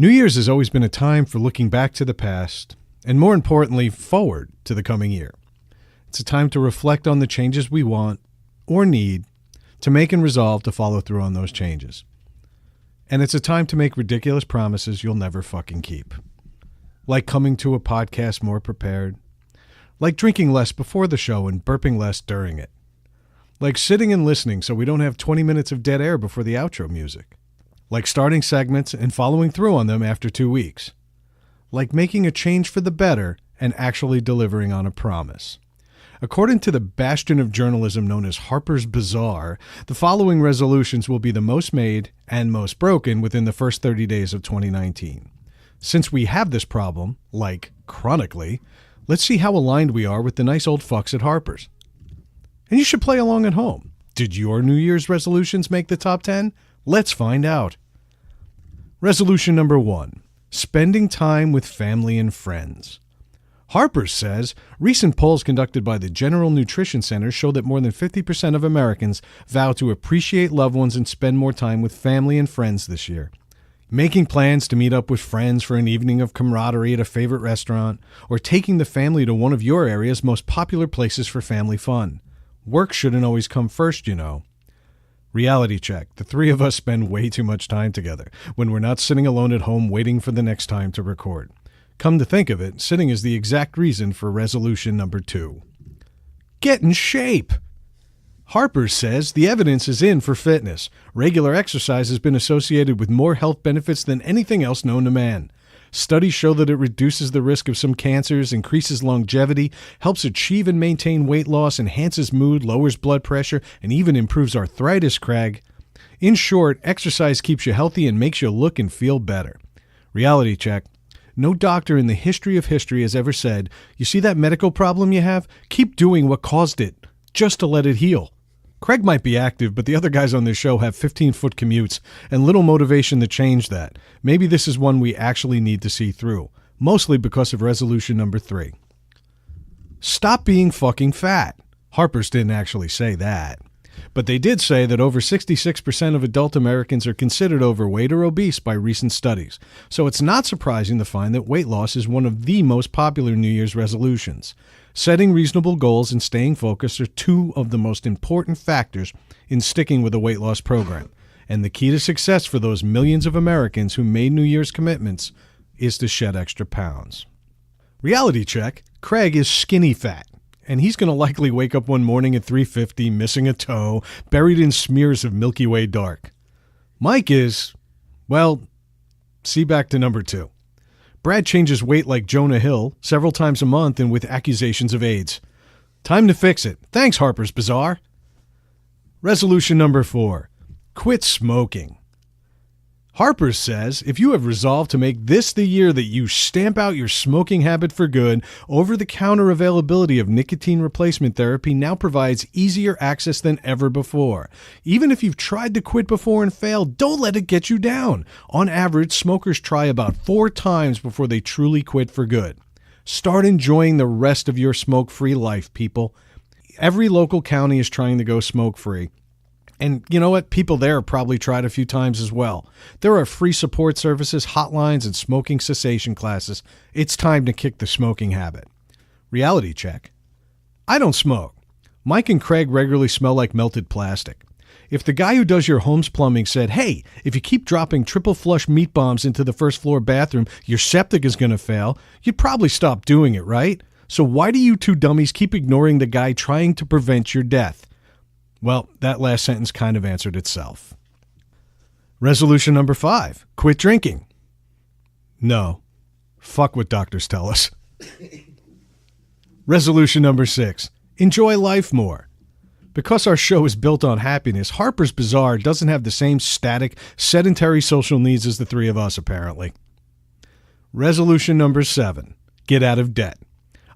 New Year's has always been a time for looking back to the past, and more importantly, forward to the coming year. It's a time to reflect on the changes we want or need to make and resolve to follow through on those changes. And it's a time to make ridiculous promises you'll never fucking keep. Like coming to a podcast more prepared. Like drinking less before the show and burping less during it. Like sitting and listening so we don't have 20 minutes of dead air before the outro music. Like starting segments and following through on them after 2 weeks. Like making a change for the better and actually delivering on a promise. According to the bastion of journalism known as Harper's Bazaar, the following resolutions will be the most made and most broken within the first 30 days of 2019. Since we have this problem, like chronically, let's see how aligned we are with the nice old fucks at Harper's. And you should play along at home. Did your New Year's resolutions make the top 10? Let's find out. Resolution number 1, spending time with family and friends. Harper's says recent polls conducted by the General Nutrition Center show that more than 50% of Americans vow to appreciate loved ones and spend more time with family and friends this year. Making plans to meet up with friends for an evening of camaraderie at a favorite restaurant, or taking the family to one of your area's most popular places for family fun. Work shouldn't always come first, you know. Reality check. The three of us spend way too much time together when we're not sitting alone at home waiting for the next time to record. Come to think of it, sitting is the exact reason for resolution number 2. Get in shape. Harper's says the evidence is in for fitness. Regular exercise has been associated with more health benefits than anything else known to man. Studies show that it reduces the risk of some cancers, increases longevity, helps achieve and maintain weight loss, enhances mood, lowers blood pressure, and even improves arthritis, Craig. In short, exercise keeps you healthy and makes you look and feel better. Reality check. No doctor in the history of history has ever said, you see that medical problem you have? Keep doing what caused it, just to let it heal. Craig might be active, but the other guys on this show have 15-foot commutes and little motivation to change that. Maybe this is one we actually need to see through, mostly because of resolution number 3. Stop being fucking fat. Harper's didn't actually say that. But they did say that over 66% of adult Americans are considered overweight or obese by recent studies. So it's not surprising to find that weight loss is one of the most popular New Year's resolutions. Setting reasonable goals and staying focused are 2 of the most important factors in sticking with a weight loss program. And the key to success for those millions of Americans who made New Year's commitments is to shed extra pounds. Reality check, Craig is skinny fat. And he's going to likely wake up one morning at 3:50, missing a toe, buried in smears of Milky Way dark. Mike is, well, see back to number 2. Brad changes weight like Jonah Hill several times a month and with accusations of AIDS. Time to fix it. Thanks, Harper's Bazaar. Resolution number 4, quit smoking. Harper's says if you have resolved to make this the year that you stamp out your smoking habit for good, over-the-counter availability of nicotine replacement therapy now provides easier access than ever before. Even if you've tried to quit before and failed, don't let it get you down. On average, smokers try about 4 times before they truly quit for good. Start enjoying the rest of your smoke-free life, people. Every local county is trying to go smoke-free. And you know what? People there have probably tried a few times as well. There are free support services, hotlines, and smoking cessation classes. It's time to kick the smoking habit. Reality check. I don't smoke. Mike and Craig regularly smell like melted plastic. If the guy who does your home's plumbing said, hey, if you keep dropping triple flush meat bombs into the first floor bathroom, your septic is going to fail, you'd probably stop doing it, right? So why do you 2 dummies keep ignoring the guy trying to prevent your death? Well, that last sentence kind of answered itself. Resolution number 5, quit drinking. No, fuck what doctors tell us. Resolution number 6, enjoy life more. Because our show is built on happiness, Harper's Bazaar doesn't have the same static, sedentary social needs as the 3 of us, apparently. Resolution number 7, get out of debt.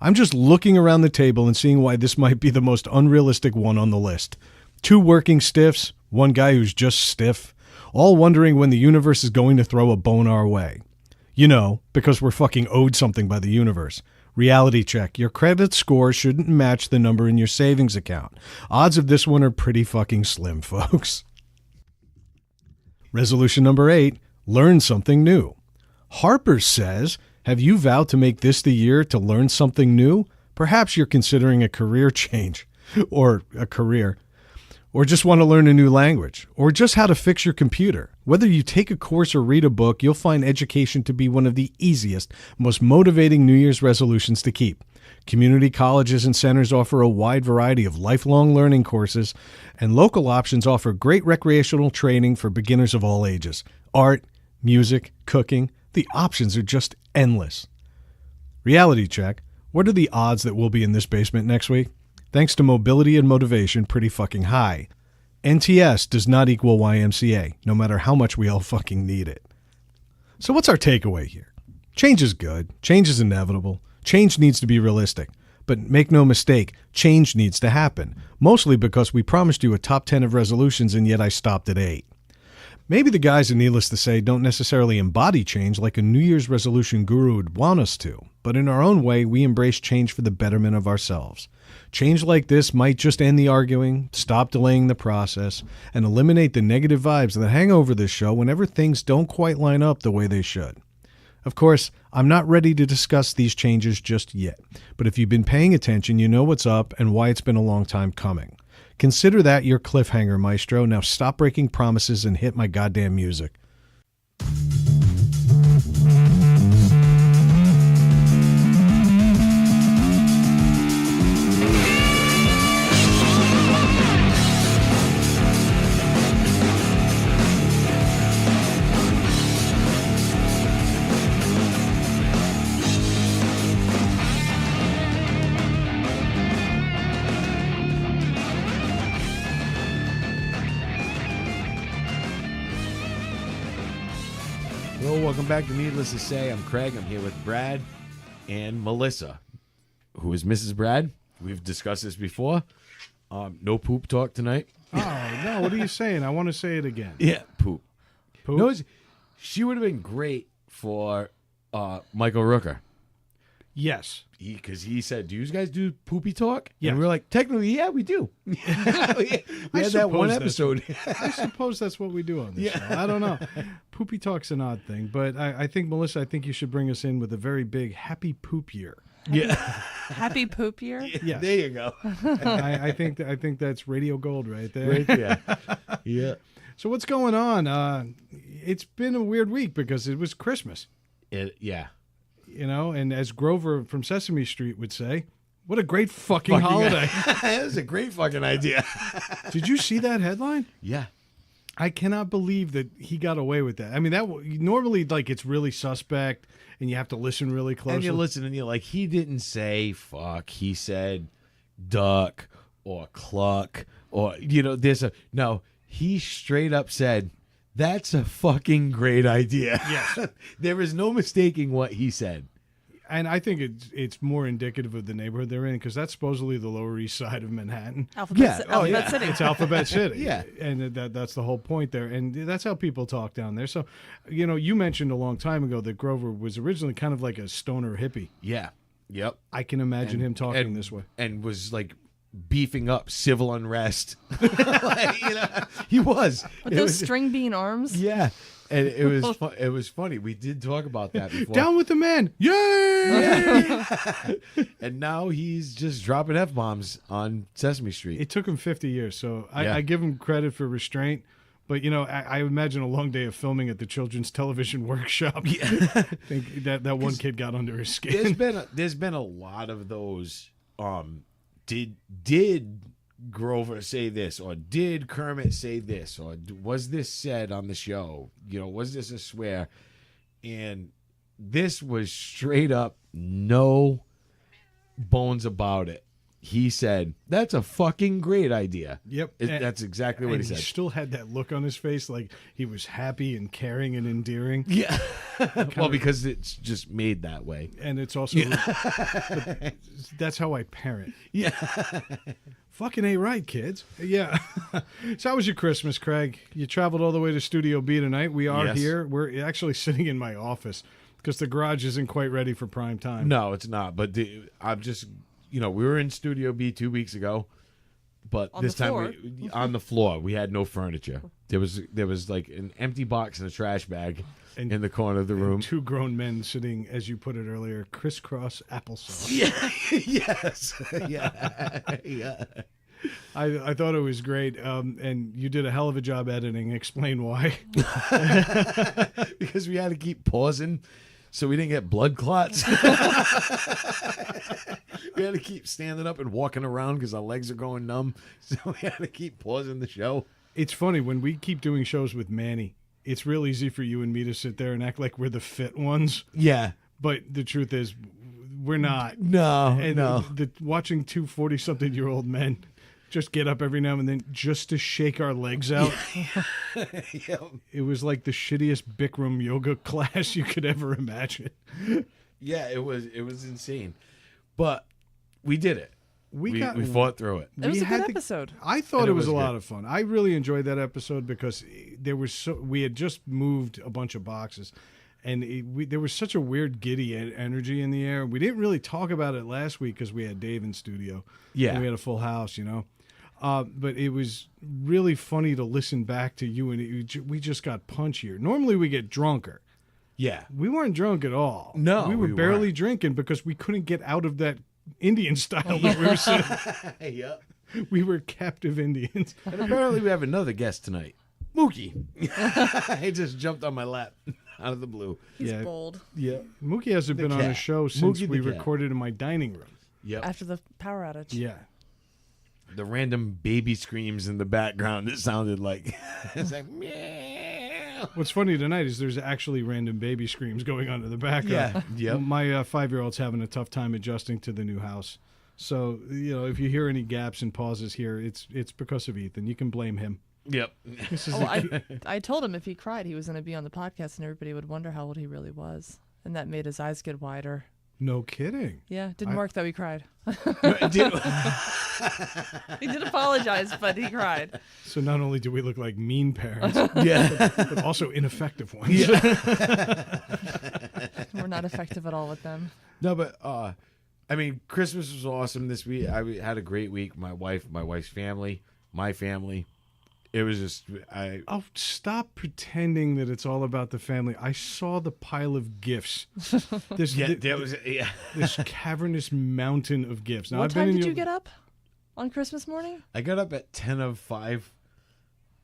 I'm just looking around the table and seeing why this might be the most unrealistic one on the list. 2 working stiffs, 1 guy who's just stiff, all wondering when the universe is going to throw a bone our way. You know, because we're fucking owed something by the universe. Reality check. Your credit score shouldn't match the number in your savings account. Odds of this one are pretty fucking slim, folks. Resolution number 8, learn something new. Harper says, have you vowed to make this the year to learn something new? Perhaps you're considering a career change or a career, or just want to learn a new language, or just how to fix your computer. Whether you take a course or read a book, you'll find education to be one of the easiest, most motivating New Year's resolutions to keep. Community colleges and centers offer a wide variety of lifelong learning courses, and local options offer great recreational training for beginners of all ages. Art, music, cooking, the options are just endless. Reality check. What are the odds that we'll be in this basement next week? Thanks to mobility and motivation, pretty fucking high. NTS does not equal YMCA, no matter how much we all fucking need it. So what's our takeaway here? Change is good. Change is inevitable. Change needs to be realistic. But make no mistake, change needs to happen. Mostly because we promised you a top 10 of resolutions and yet I stopped at 8. Maybe the guys, and needless to say, don't necessarily embody change like a New Year's resolution guru would want us to. But in our own way, we embrace change for the betterment of ourselves. Change like this might just end the arguing, stop delaying the process, and eliminate the negative vibes that hang over this show whenever things don't quite line up the way they should. Of course, I'm not ready to discuss these changes just yet, but if you've been paying attention, you know what's up and why it's been a long time coming. Consider that your cliffhanger, maestro. Now stop breaking promises and hit my goddamn music. Welcome back to Needless to Say. I'm Craig. I'm here with Brad and Melissa, who is Mrs. Brad. We've discussed this before. No poop talk tonight. Oh, no. What are you saying? I want to say it again. Yeah, poop. Poop? No, she would have been great for Michael Rooker. Yes. Because he said, do you guys do poopy talk? Yeah. And we were like, technically, yeah, we do. we had that one episode. I suppose that's what we do on this show. I don't know. Poopy talk's an odd thing, but I think, Melissa, I think you should bring us in with a very big happy poop year. Yeah. Happy poop year? Yes. There you go. I think that's radio gold right there. Right there. Yeah. So what's going on? It's been a weird week because it was Christmas. Yeah. You know, and as Grover from Sesame Street would say, what a great fucking holiday. That was a great fucking idea. Did you see that headline? Yeah. I cannot believe that he got away with that. I mean, that normally, like, it's really suspect, and you have to listen really closely. And you listen, and you're like, he didn't say fuck. He said duck or cluck or, no, he straight up said, that's a fucking great idea. Yes. There is no mistaking what he said. And I think it's more indicative of the neighborhood they're in, because that's supposedly the Lower East Side of Manhattan. Alphabet City. It's Alphabet City. Yeah. And that's the whole point there. And that's how people talk down there. So, you mentioned a long time ago that Grover was originally kind of like a stoner hippie. Yeah. Yep. I can imagine him talking this way. And was like beefing up civil unrest. He was. With those string bean arms? Yeah. And it was funny. We did talk about that before. Down with the men. Yay! And now he's just dropping F-bombs on Sesame Street. It took him 50 years, so Yeah. I give him credit for restraint. But, I imagine a long day of filming at the Children's Television Workshop. Yeah. I think that one kid got under his skin. There's been a lot of those. Did Grover say this, or did Kermit say this, or was this said on the show? Was this a swear? And this was straight up no bones about it. He said, that's a fucking great idea. Yep. That's exactly what he said. He still had that look on his face like he was happy and caring and endearing. Yeah. Well, because it's just made that way. And it's also, that's how I parent. Yeah. Fucking ain't right, kids. Yeah. So how was your Christmas, Craig? You traveled all the way to Studio B tonight. We are here. We're actually sitting in my office because the garage isn't quite ready for prime time. No, it's not. But I'm just, we were in Studio B 2 weeks ago. But On this the time floor. we on the floor. We had no furniture. There was like an empty box and a trash bag And- in the corner of the room. Two grown men sitting, as you put it earlier, crisscross applesauce. Yeah. Yes. Yeah. Yeah. I thought it was great, and you did a hell of a job editing. Explain why. Because we had to keep pausing so we didn't get blood clots. We had to keep standing up and walking around because our legs are going numb. So we had to keep pausing the show. It's funny, when we keep doing shows with Manny, it's real easy for you and me to sit there and act like we're the fit ones. Yeah. But the truth is, we're not. No. And no. Watching two 40-something-year-old men just get up every now and then just to shake our legs out. Yeah. It was like the shittiest Bikram yoga class you could ever imagine. Yeah, it was insane. But we did it. We got- fought through it. It was a had good to- episode. I thought And it it was was a lot good. of fun. I really enjoyed that episode because we had just moved a bunch of boxes, and there was such a weird giddy energy in the air. We didn't really talk about it last week because we had Dave in studio. Yeah. And we had a full house, you know. But it was really funny to listen back to you, and we just got punchier. Normally we get drunker. Yeah. We weren't drunk at all. No, we were we barely weren't. drinking because we couldn't get out of that Indian style that we were sitting. Yeah. We were captive Indians. And apparently we have another guest tonight. Mookie. He just jumped on my lap out of the blue. He's Yeah. bold. Yeah, Mookie hasn't been on a cat. show since Mookie we the cat. recorded in my dining room. Yep. After the power outage. Yeah, The random baby screams in the background, it sounded like. It's like, meow. what's funny tonight is there's actually random baby screams going on in the background. Yeah. Yep. My 5-year-old's having a tough time adjusting to the new house. So, if you hear any gaps and pauses here, it's because of Ethan. You can blame him. Yep. This is Oh, a- I told him if he cried, he was going to be on the podcast, and everybody would wonder how old he really was, and that made his eyes get wider. no kidding. Yeah, didn't work though. He cried. Did- He did apologize, but he cried. So not only do we look like mean parents, yeah. but also ineffective ones. We're not effective at all with them. No, but I mean, Christmas was awesome this week. I had a great week. My wife's family, my family. It was just Oh, stop pretending that it's all about the family. I saw the pile of gifts. This, this cavernous mountain of gifts. Now, What I've been time in did your- you get up on Christmas morning? I got up at 10:05.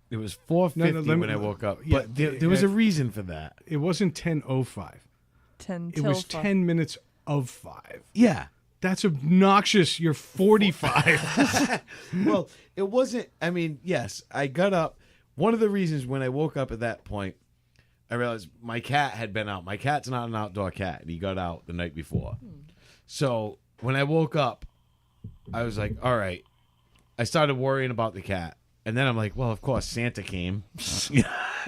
It was 4:50 No, let me- when I woke up. yeah, But there was a reason for that. It wasn't 10:05. 10 It till was 5. 10 minutes of 5. Yeah. That's obnoxious. You're 45. Well, it wasn't. I mean, yes, I got up. One of the reasons when I woke up at that point, I realized my cat had been out. My cat's not an outdoor cat. He got out the night before. So when I woke up, I was like, all right. I started worrying about the cat. And then I'm like, well, of course, Santa came.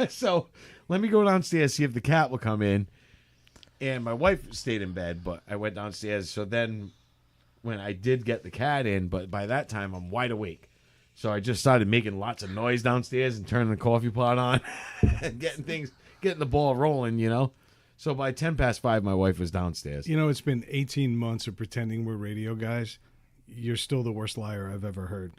So let me go downstairs, see if the cat will come in. And my wife stayed in bed, but I went downstairs. So then when I did get the cat in, but by that time I'm wide awake. So I just started making lots of noise downstairs and turning the coffee pot on and getting the ball rolling, you know. So by 5:10, my wife was downstairs. It's been 18 months of pretending we're radio guys. You're still the worst liar I've ever heard.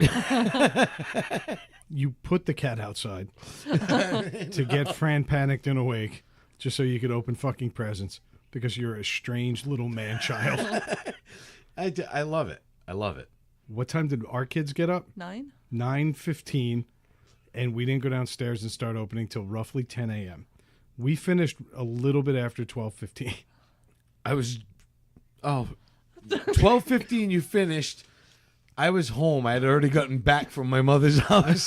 You put the cat outside to get Fran panicked and awake just so you could open fucking presents because you're a strange little man-child. I love it. I love it. What time did our kids get up? 9? 9:15, and we didn't go downstairs and start opening till roughly 10 a.m. We finished a little bit after 12:15. I was 12:15 you finished. I was home. I had already gotten back from my mother's house.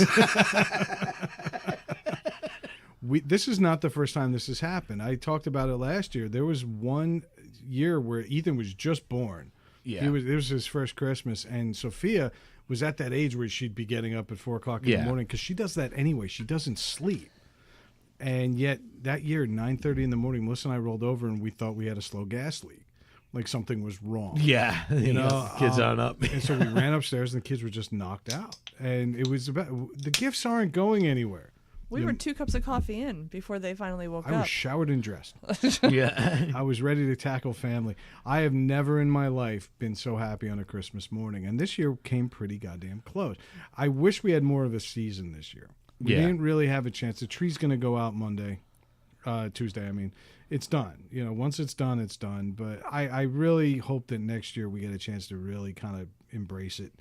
This is not the first time this has happened. I talked about it last year. There was one year where Ethan was just born. Yeah. It was his first Christmas, and Sophia was at that age where she'd be getting up at 4 o'clock in the Yeah. morning because she does that anyway. She doesn't sleep. And yet that year, 9:30 in the morning, Melissa and I rolled over and we thought we had a slow gas leak, like something was wrong. Yeah, you know, kids aren't up. And so we ran upstairs and the kids were just knocked out. And it was about the gifts aren't going anywhere. We were 2 cups of coffee in before they finally woke I was up. showered and dressed. Yeah. I was ready to tackle family. I have never in my life been so happy on a Christmas morning, and this year came pretty goddamn close. I wish we had more of a season this year. We Yeah. didn't really have a chance. The tree's going to go out Tuesday. I mean, it's done. Once it's done, it's done. But I really hope that next year we get a chance to really kind of embrace it.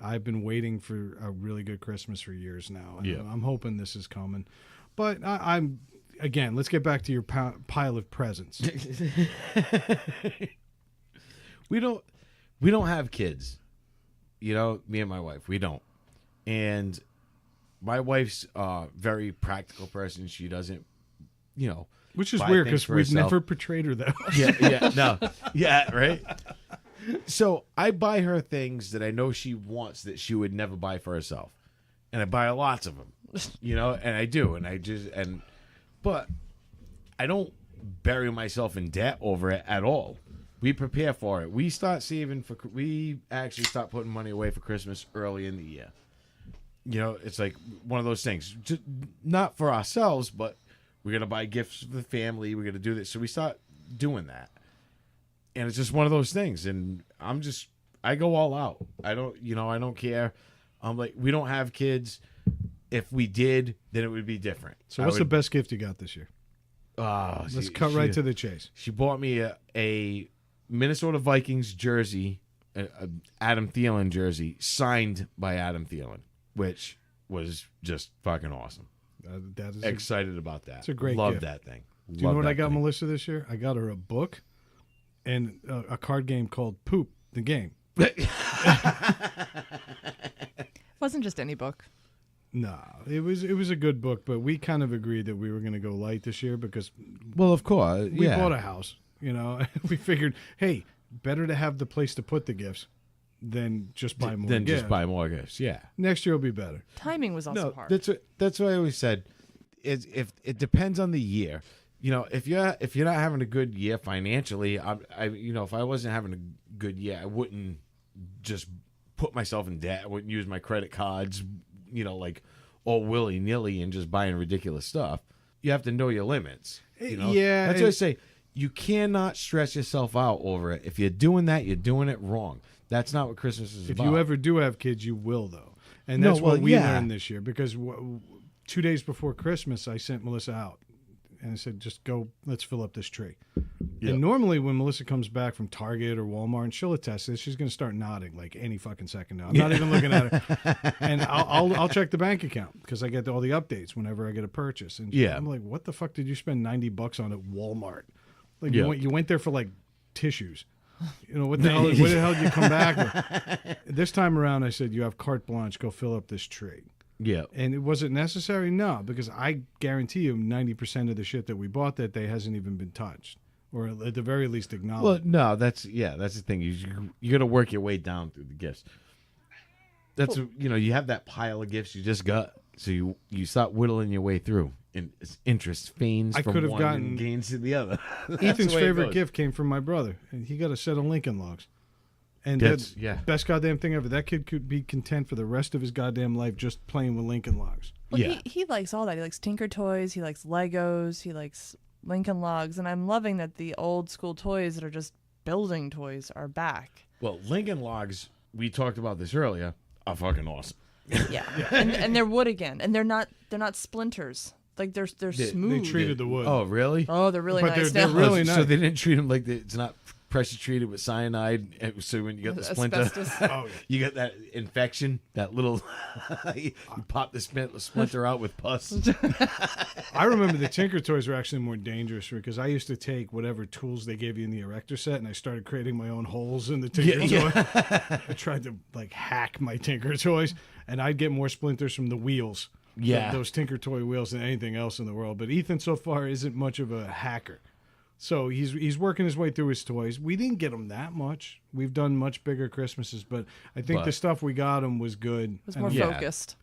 I've been waiting for a really good Christmas for years now, and Yeah. I'm hoping this is coming. But I'm again. Let's get back to your pile of presents. We don't have kids. Me and my wife, we don't. And my wife's a very practical person. She doesn't, Which is buy weird things because for we've herself. never portrayed her that way. Yeah, right. So I buy her things that I know she wants that she would never buy for herself, and I buy lots of them, and I do, but I don't bury myself in debt over it at all. We prepare for it. We start saving we actually start putting money away for Christmas early in the year. It's like one of those things, just not for ourselves, but we're going to buy gifts for the family. We're going to do this. So we start doing that. And it's just one of those things. And I go all out. I don't care. I'm like, we don't have kids. If we did, then it would be different. So what's the best gift you got this year? Let's Cut right to the chase. She bought me a Minnesota Vikings jersey, a Adam Thielen jersey, signed by Adam Thielen, which was just fucking awesome. That is Excited about that. It's a great Love gift. that thing. Do you know what I got Melissa this year? I got her a book and a card game called Poop the Game. It wasn't just any book. No, it was a good book, but we kind of agreed that we were going to go light this year because Well, of course. we bought a house. We figured, hey, better to have the place to put the gifts than just buy more Then gifts. just buy more gifts. Yeah. Next year will be better. Timing was also No, hard. that's what I always said. If it depends on the year. If you're not having a good year financially, if I wasn't having a good year, I wouldn't just put myself in debt. I wouldn't use my credit cards, like all willy nilly and just buying ridiculous stuff. You have to know your limits. Yeah, That's what I say. You cannot stress yourself out over it. If you're doing that, you're doing it wrong. That's not what Christmas is If about. you ever do have kids, you will, though. And No, that's what well, we yeah. learned this year because 2 days before Christmas, I sent Melissa out and I said, just go, let's fill up this tree. Yep. And normally when Melissa comes back from Target or Walmart, and she'll attest this, she's going to start nodding like any fucking second now. I'm not even looking at her. And I'll check the bank account because I get all the updates whenever I get a purchase. And Yeah. I'm like, what the fuck did you spend $90 on at Walmart? Like Yeah. you went there for like tissues. What the hell? What the hell did you come back with? This time around, I said, you have carte blanche. Go fill up this tree. Yeah. And it wasn't necessary? No, because I guarantee you 90% of the shit that we bought that day hasn't even been touched. Or at the very least acknowledged. Well, no, that's the thing. You got to work your way down through the gifts. That's you have that pile of gifts you just got, so you start whittling your way through, and it's interest feigns I from could have one gotten- and gains to the other. That's Ethan's the way it favorite goes. gift came from my brother, and he got a set of Lincoln Logs. And That's- that's yeah. best goddamn thing ever. That kid could be content for the rest of his goddamn life just playing with Lincoln Logs. Well, Yeah. he likes all that. He likes Tinker Toys. He likes Legos. He likes Lincoln Logs. And I'm loving that the old school toys that are just building toys are back. Well, Lincoln Logs, we talked about this earlier, are fucking awesome. Yeah. And they're wood again. And they're not splinters. Like they're smooth. They treated the wood. Oh, really? Oh, they're really But nice they're now. really So nice. they didn't treat them like it's not pressure treated with cyanide. So when you get the splinter, Asbestos. Oh, yeah. you get that infection, that little, you pop the splinter out with pus. I remember the Tinker Toys were actually more dangerous because I used to take whatever tools they gave you in the erector set and I started creating my own holes in the Tinker Toy. I tried to hack my Tinker Toys and I'd get more splinters from the wheels. Yeah. Those Tinker Toy wheels than anything else in the world. But Ethan so far isn't much of a hacker. So he's working his way through his toys. We didn't get him that much. We've done much bigger Christmases, but I think the stuff we got him was good. It was more Yeah. focused.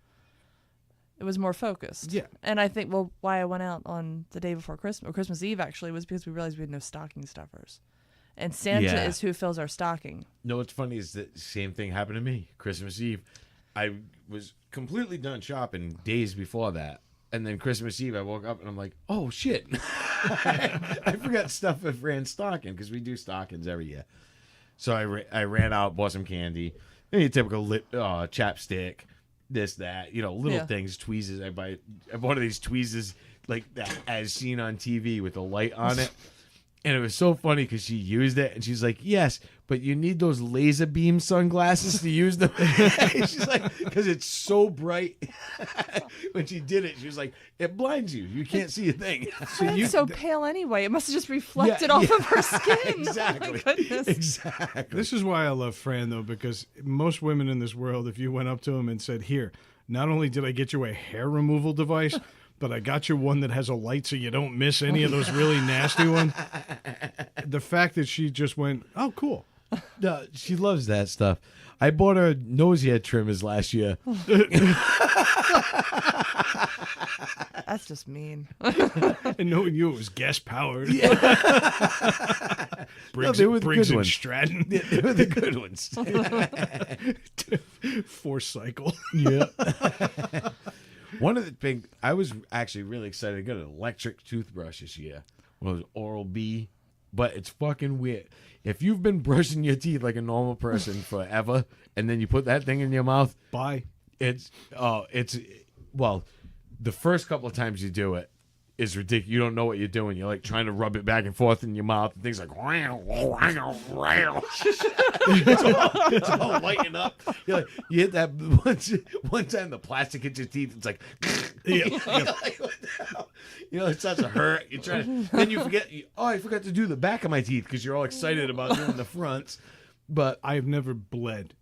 It was more focused. Yeah. And I think, why I went out on the day before Christmas, or Christmas Eve actually, was because we realized we had no stocking stuffers. And Santa Yeah. is who fills our stocking. No, what's funny is that the same thing happened to me Christmas Eve. I was completely done shopping days before that, And then Christmas Eve, I woke up and I'm like, oh shit, I forgot stuff at Fran's stocking because we do stockings every year. So I ran out, bought some candy, any typical lip chapstick, this that, little things, tweezers. I bought one of these tweezers like that as seen on TV with a light on it. And it was so funny because she used it and she's like, yes, but you need those laser beam sunglasses to use them. She's like, because it's so bright. When she did it, she was like, it blinds you. You can't see a thing. Fran's so pale anyway. It must have just reflected off of her skin. Exactly. Oh my goodness. Exactly. This is why I love Fran, though, because most women in this world, if you went up to them and said, here, not only did I get you a hair removal device, but I got you one that has a light so you don't miss any of those really nasty ones. The fact that she just went, oh, cool. No, she loves that stuff. I bought her nose hair trimmers last year. That's just mean. And knowing you, it was gas powered. Briggs, they were the Briggs good and ones. Stratton. They were the good ones. 4-cycle. Yeah. One of the things, I was actually really excited to get an electric toothbrush this year. One of those Oral-B. But it's fucking weird. If you've been brushing your teeth like a normal person forever, and then you put that thing in your mouth, Bye. Well, the first couple of times you do it is ridiculous. You don't know what you're doing. You're like trying to rub it back and forth in your mouth, and things like it's all lighting up. You're like, you hit that one time the plastic hits your teeth. It's like, like, what the hell? It starts to hurt. You're trying to, then you forget. I forgot to do the back of my teeth because you're all excited about doing the fronts. But I have never bled.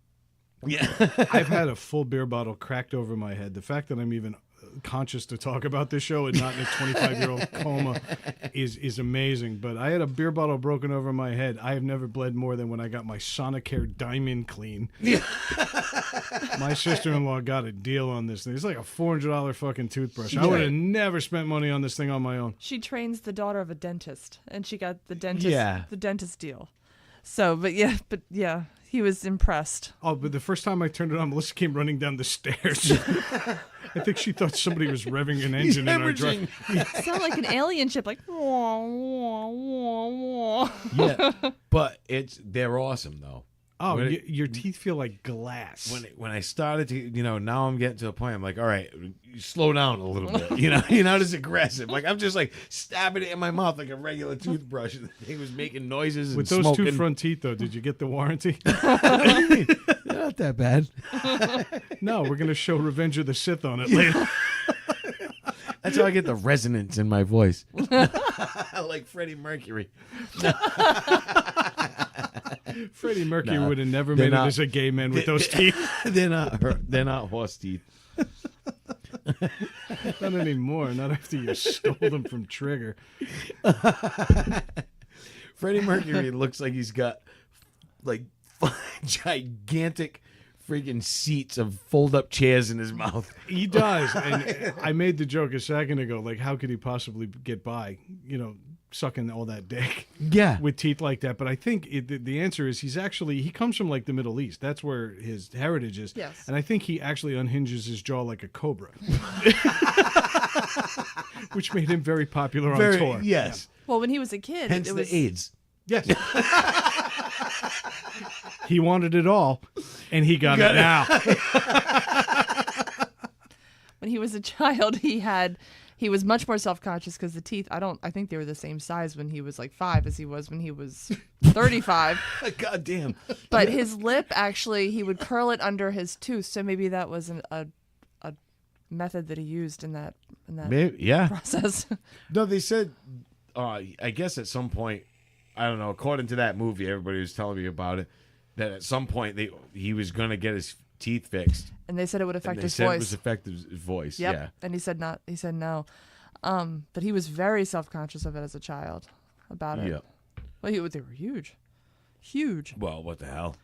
yeah, I've had a full beer bottle cracked over my head. The fact that I'm even conscious to talk about this show and not in a 25-year-old coma is amazing. But I had a beer bottle broken over my head. I have never bled more than when I got my Sonicare Diamond Clean. My sister-in-law got a deal on this thing. It's like a $400 fucking toothbrush. I would have never spent money on this thing on my own. She trains the daughter of a dentist, and she got the dentist the dentist deal. So, but yeah, he was impressed. Oh, but the first time I turned it on, Melissa came running down the stairs. I think she thought somebody was revving an engine in our drive. It sounded like an alien ship, like wah, wah, wah, wah. yeah. But they're awesome though. Oh, When your teeth feel like glass. When I started to, now I'm getting to a point. I'm like, all right, slow down a little bit. You're not as aggressive. Like I'm just like stabbing it in my mouth like a regular toothbrush. And the thing was making noises and With those smoking. two front teeth, though, did you get the warranty? They're not that bad. No, we're going to show Revenge of the Sith on it later. That's how I get the resonance in my voice, like Freddie Mercury. Freddie Mercury No, would have never they're made not- it as a gay man with those teeth. They're not horse teeth. Not anymore. Not after you stole them from Trigger. Freddie Mercury looks like he's got like gigantic freaking seats of fold-up chairs in his mouth. He does. And I made the joke a second ago, like, how could he possibly get by, sucking all that dick Yeah. with teeth like that? But I think the answer is he comes from, like, the Middle East. That's where his heritage is. Yes. And I think he actually unhinges his jaw like a cobra. Which made him very popular on tour. Yes. Well, when he was a kid, Hence it the was AIDS. Yes. He wanted it all, and he got it now. when he was a child, he was much more self-conscious because the teeth, I think they were the same size when he was like 5 as he was when he was 35. God damn. But his lip, actually, he would curl it under his tooth. So maybe that was a method that he used in that Maybe, yeah. process. No, they said, I guess at some point, I don't know, according to that movie, everybody was telling me about it, that at some point he was going to get his teeth fixed. And they said it would And affect they his said voice. it was affect his voice. Yep. Yeah. And he said not. He said no. But he was very self-conscious of it as a child about it. Yeah. Well, they were huge. Huge. Well, what the hell?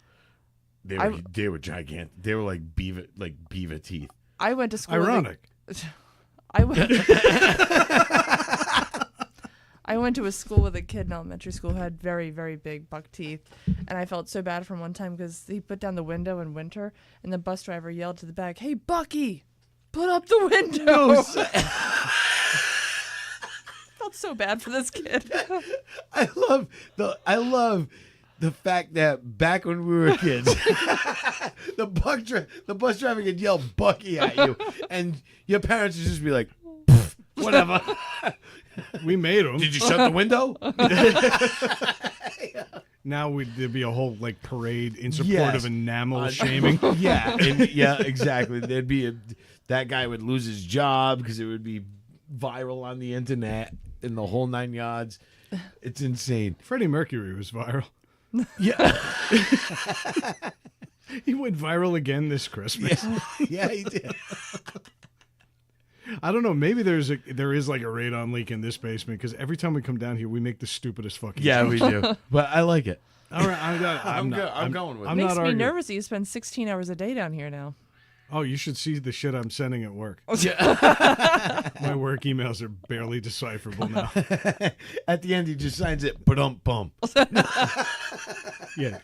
They were gigantic. They were like beaver teeth. I went to school. Ironic. I went to a school with a kid in elementary school who had very, very big buck teeth. And I felt so bad for him one time because he put down the window in winter and the bus driver yelled to the back, "Hey, Bucky, put up the window." felt so bad for this kid. I love the fact that back when we were kids, the bus driver could yell Bucky at you, and your parents would just be like, whatever. We made them. Did you shut the window? Now there'd be a whole like parade in support Yes. of enamel shaming. Yeah, exactly. There'd be that guy would lose his job because it would be viral on the internet in the whole 9 yards. It's insane. Freddie Mercury was viral. Yeah, He went viral again this Christmas. yeah, he did. I don't know. Maybe there is like a radon leak in this basement because every time we come down here, we make the stupidest fucking. Yeah, jokes. we do. But I like it. All right, I'm going with I'm it. Makes not me arguing. nervous that you spend 16 hours a day down here now. Oh, you should see the shit I'm sending at work. My work emails are barely decipherable now. At the end, he just signs it. Ba-dum-bum. Yeah. ...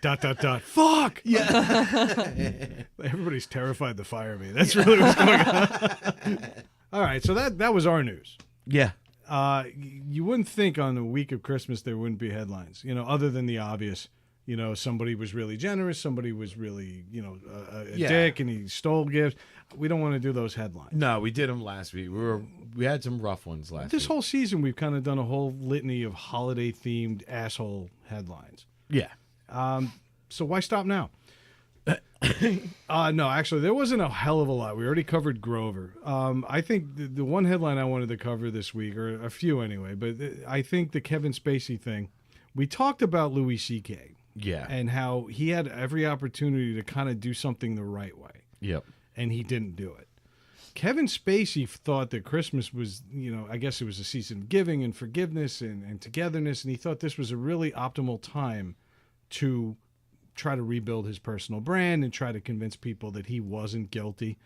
Fuck. Yeah. Everybody's terrified to fire me. That's really what's going on. All right, so that was our news. Yeah. You wouldn't think on a week of Christmas there wouldn't be headlines, other than the obvious. Somebody was really generous, somebody was really, a dick, and he stole gifts. We don't want to do those headlines. No, we did them last week. We had some rough ones last This week. whole season, we've kind of done a whole litany of holiday-themed asshole headlines. Yeah. So why stop now? No, actually, there wasn't a hell of a lot. We already covered Grover. I think the one headline I wanted to cover this week, or a few anyway, but I think the Kevin Spacey thing, we talked about Louis C.K. Yeah. and how he had every opportunity to kind of do something the right way, Yep. and he didn't do it. Kevin Spacey thought that Christmas was, I guess it was a season of giving and forgiveness and togetherness, and he thought this was a really optimal time to try to rebuild his personal brand and try to convince people that he wasn't guilty.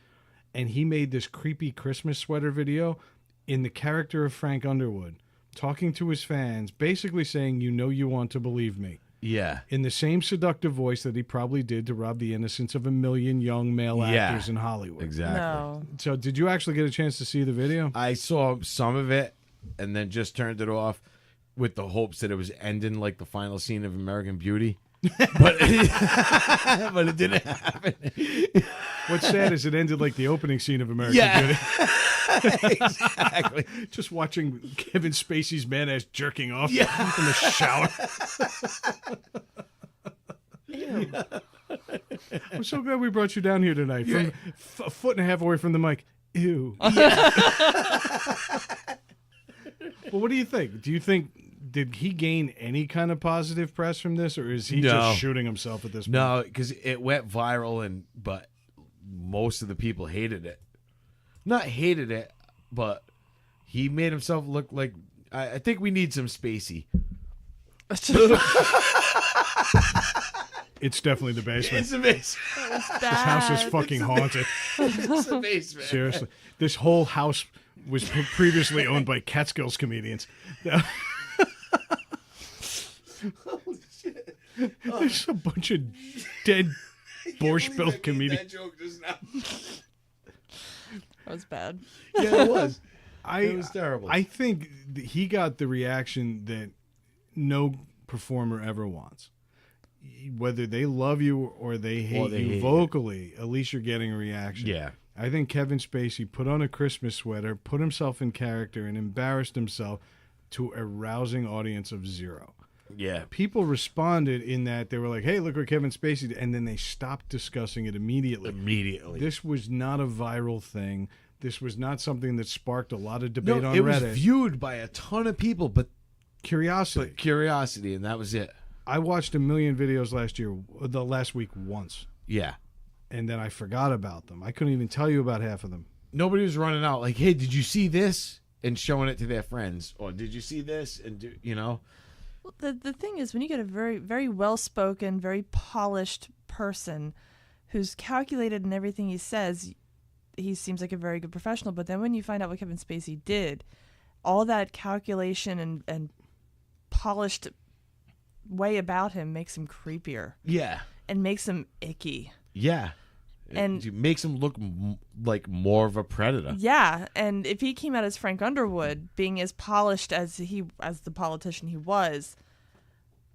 And he made this creepy Christmas sweater video in the character of Frank Underwood, talking to his fans, basically saying, you want to believe me. Yeah. In the same seductive voice that he probably did to rob the innocence of a million young male actors in Hollywood. Exactly. No. So did you actually get a chance to see the video? I saw some of it and then just turned it off with the hopes that it was ending like the final scene of American Beauty. But it didn't happen. What's sad is it ended like the opening scene of American Beauty. Exactly. Just watching Kevin Spacey's man-ass jerking off in Yeah. the shower. Ew. I'm so glad we brought you down here tonight. From a foot and a half away from the mic. Ew. Well, what do you think? Did he gain any kind of positive press from this, or is he No. just shooting himself at this point? No, because it went viral, but most of the people hated it. Not hated it, but he made himself look like. I think we need some Spacey. It's definitely the basement. It's a basement. This house is fucking haunted. It's a basement. Seriously. This whole house was previously owned by Catskills comedians. There's a bunch of dead Borscht Belt comedians. That joke just now. That was bad. Yeah, it was. It It was terrible. I think he got the reaction that no performer ever wants. Whether they love you or they hate they you hate you. vocally, at least you're getting a reaction. Yeah. I think Kevin Spacey put on a Christmas sweater, put himself in character, and embarrassed himself to a rousing audience of zero. Yeah. People responded in that they were like, hey, look what Kevin Spacey did, and then they stopped discussing it immediately. Immediately. This was not a viral thing. This was not something that sparked a lot of debate on it Reddit. was viewed by a ton of people, but Curiosity. curiosity, and that was it. I watched a million videos the last week once, Yeah. and then I forgot about them. I couldn't even tell you about half of them. Nobody was running out like, hey, did you see this? And showing it to their friends. Or did you see this? And, Well, the thing is, when you get a very, very well-spoken, very polished person who's calculated in everything he says, he seems like a very good professional. But then when you find out what Kevin Spacey did, all that calculation and polished way about him makes him creepier yeah. and makes him icky. Yeah. And it makes him look like more of a predator. yeah, and if he came out as Frank Underwood, being as polished as the politician he was,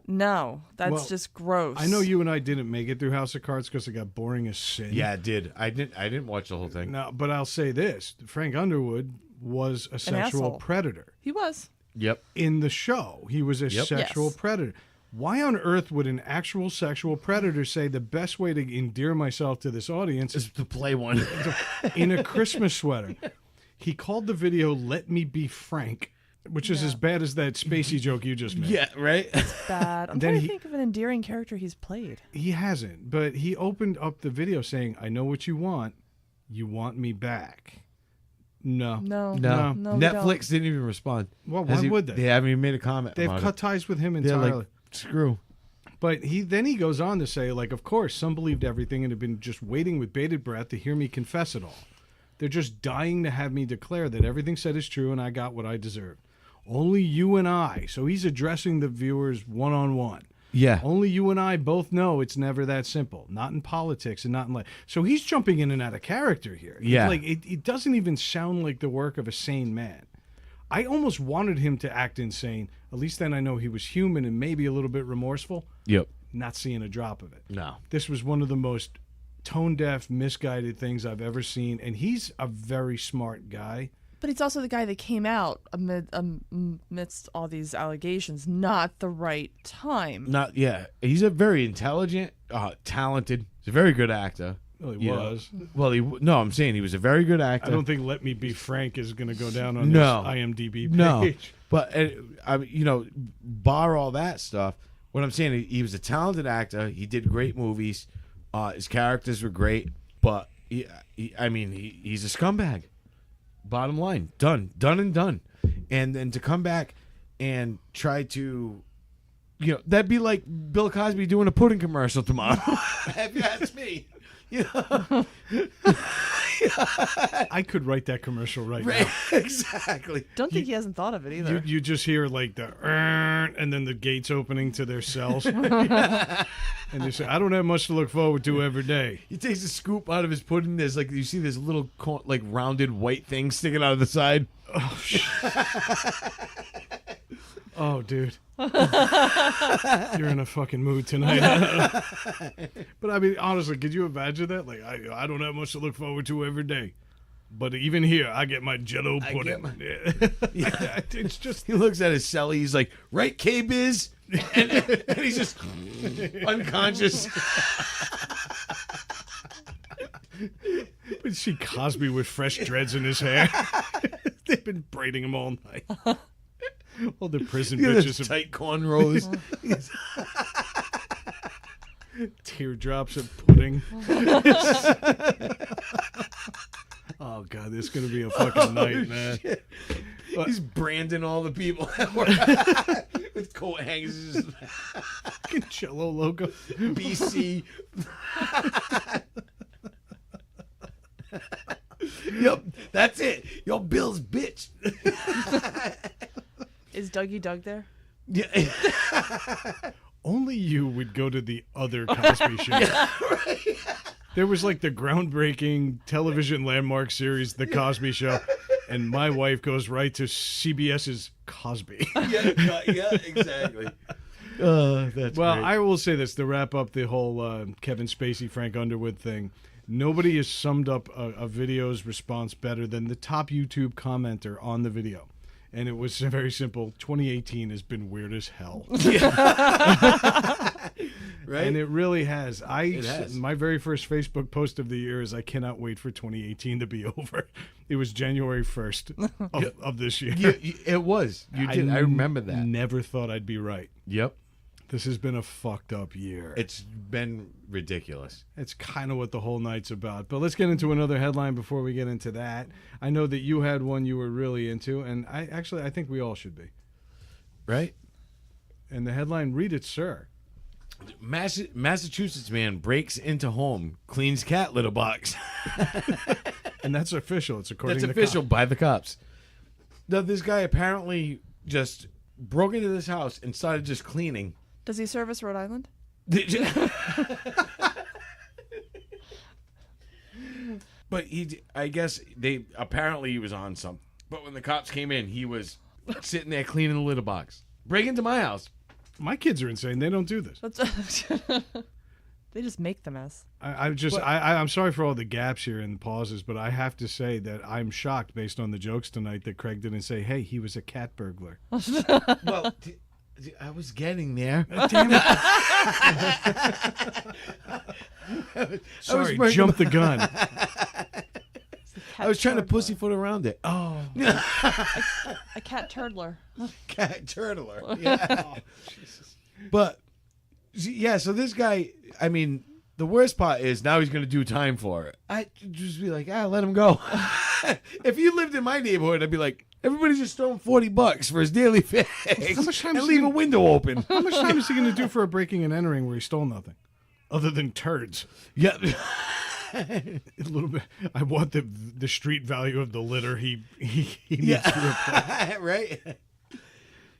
no, that's Well, just gross. I know you and I didn't make it through House of Cards because it got boring as sin. Yeah, it did. I didn't watch the whole thing. No, but I'll say this: Frank Underwood was a sexual asshole. predator He was. Yep. in the show. He was a sexual Yes. predator. Why on earth would an actual sexual predator say the best way to endear myself to this audience is Just to play one. in a Christmas sweater? He called the video "Let Me Be Frank," which is as bad as that Spacey joke you just made. Yeah, right? Bad. I'm Then trying to he- think of an endearing character he's played. He hasn't, but he opened up the video saying, "I know what you want. You want me back." No. No. No. No, we Netflix didn't even respond. Well, why would they? They haven't even made a comment They've about cut it. ties with him They're entirely. like, screw. But he goes on to say, like, of course, some believed everything and have been just waiting with bated breath to hear me confess it all. They're just dying to have me declare that everything said is true and I got what I deserved. Only you and I. So he's addressing the viewers one-on-one. Yeah. Only you and I both know it's never that simple. Not in politics and not in life. So he's jumping in and out of character here. Yeah. It's like it doesn't even sound like the work of a sane man. I almost wanted him to act insane. At least then I know he was human and maybe a little bit remorseful. Yep. Not seeing a drop of it. No. This was one of the most tone-deaf, misguided things I've ever seen. And he's a very smart guy. But he's also the guy that came out amidst all these allegations, not the right time. Not yeah. He's a very intelligent, talented. He's a very good actor. Well, he You know. was. Well, no, I'm saying he was a very good actor. I don't think "Let Me Be Frank" is going to go down on No. this IMDb page. No, but I mean, bar all that stuff. What I'm saying, he was a talented actor. He did great movies. His characters were great, but he's a scumbag. Bottom line, done and done. And then to come back and try to, that'd be like Bill Cosby doing a pudding commercial tomorrow. If you ask me. I could write that commercial right Right, now. exactly. Don't think he hasn't thought of it either. You just hear like the and then the gates opening to their cells. And they say, "I don't have much to look forward to every day." He takes a scoop out of his pudding. There's you see this little rounded white thing sticking out of the side. Oh, dude. You're in a fucking mood tonight. But I mean, honestly, could you imagine that? Like, I don't have much to look forward to every day. But even here, I get my Jello I pudding. get Yeah. It's just He looks at his celly. He's like, "Right, K-Biz?" And he's just unconscious. But see Cosby with fresh dreads in his hair. They've been braiding him all night. All the prison Look at bitches those have tight cornrows. teardrops of pudding. Oh god, this is gonna be a fucking night, man. Shit. He's branding all the people at work with coat hangers. Just Fucking Jello logo. BC. Yep, that's it. Yo, Bill's bitch. Is Dougie Doug there? Yeah. Only you would go to the other Cosby show. There was like the groundbreaking television landmark series, The Cosby Show, and my wife goes right to CBS's Cosby. Yeah, exactly. That's Well, great. I will say this to wrap up the whole Kevin Spacey, Frank Underwood thing. Nobody has summed up a video's response better than the top YouTube commenter on the video. And it was very simple. 2018 has been weird as hell. Right? And it really has. It has. My very first Facebook post of the year is I cannot wait for 2018 to be over. It was January 1st of this year. It was. You did. I remember that. Never thought I'd be right. Yep. This has been a fucked up year. It's been ridiculous. It's kind of what the whole night's about. But let's get into another headline before we get into that. I know that you had one you were really into, and I think we all should be. Right? And the headline, read it, sir. Massachusetts man breaks into home, cleans cat litter box. And that's official. It's according That's to official cops. by the cops. Now, this guy apparently just broke into this house and started just cleaning. Does he service Rhode Island? But I guess apparently he was on something. But when the cops came in, he was sitting there cleaning the litter box. Break into my house. My kids are insane. They don't do this. They just make the mess. I'm sorry for all the gaps here and pauses, but I have to say that I'm shocked based on the jokes tonight that Craig didn't say, hey, he was a cat burglar. Well, I was getting there. Damn it. Sorry, jumped the gun. I was trying to pussyfoot around it. Oh. A cat turtler. Cat turtler. Yeah. Oh, Jesus. But, yeah, so this guy, I mean, the worst part is now he's going to do time for it. I'd just be like, let him go. If you lived in my neighborhood, I'd be like, everybody's just throwing $40 for his daily fix. How much time and leave a window open. How much time is he going to do for a breaking and entering where he stole nothing? Other than turds. Yeah. A little bit. I want the street value of the litter he needs to replace. Right?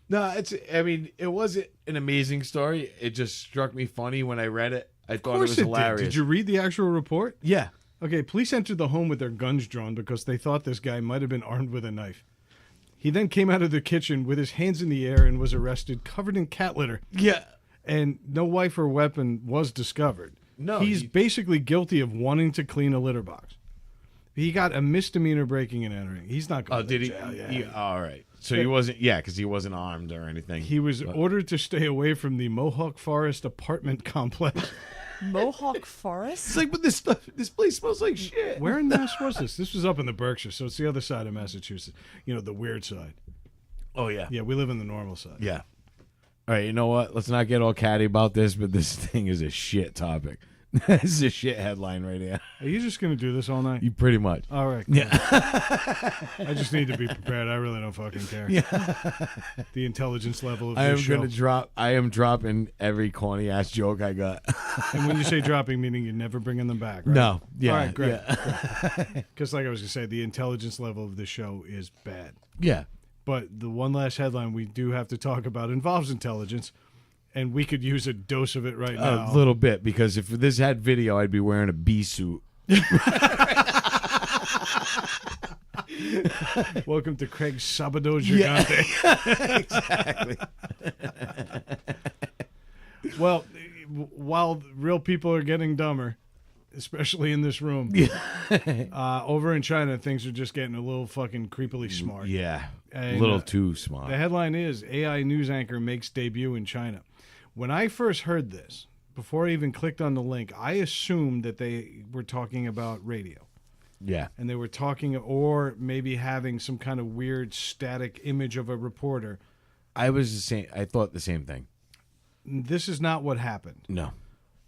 No, it wasn't an amazing story. It just struck me funny when I read it. I thought it was hilarious. Did you read the actual report? Yeah. Okay, police entered the home with their guns drawn because they thought this guy might have been armed with a knife. He then came out of the kitchen with his hands in the air and was arrested, covered in cat litter. Yeah. And no wife or weapon was discovered. No. He's basically guilty of wanting to clean a litter box. He got a misdemeanor breaking and entering. He's not going to jail. Yeah. All right. So he wasn't, because he wasn't armed or anything. He was ordered to stay away from the Mohawk Forest apartment complex. Mohawk Forest? It's like, but this place smells like shit. Where in Mass was this? This was up in the Berkshire, so it's the other side of Massachusetts. You know, the weird side. Oh, yeah. Yeah, we live in the normal side. Yeah. All right, you know what? Let's not get all catty about this, but this thing is a shit topic. This is a shit headline right here. Are you just going to do this all night? You pretty much. All right. Cool. Yeah. I just need to be prepared. I really don't fucking care. Yeah. The intelligence level of this show. I am dropping every corny ass joke I got. And when you say dropping, meaning you're never bringing them back, right? No. Yeah. All right, great. Yeah. Because like I was going to say, the intelligence level of this show is bad. Yeah. But the one last headline we do have to talk about involves intelligence. And we could use a dose of it right now. A little bit, because if this had video, I'd be wearing a bee suit. Welcome to Craig's Sabado Gigante. Exactly. Well, while real people are getting dumber, especially in this room, over in China, things are just getting a little fucking creepily smart. Yeah, And, a little too smart. The headline is, AI news anchor makes debut in China. When I first heard this, before I even clicked on the link, I assumed that they were talking about radio. Yeah. And they were talking, or maybe having some kind of weird static image of a reporter. I was the same. I thought the same thing. This is not what happened. No.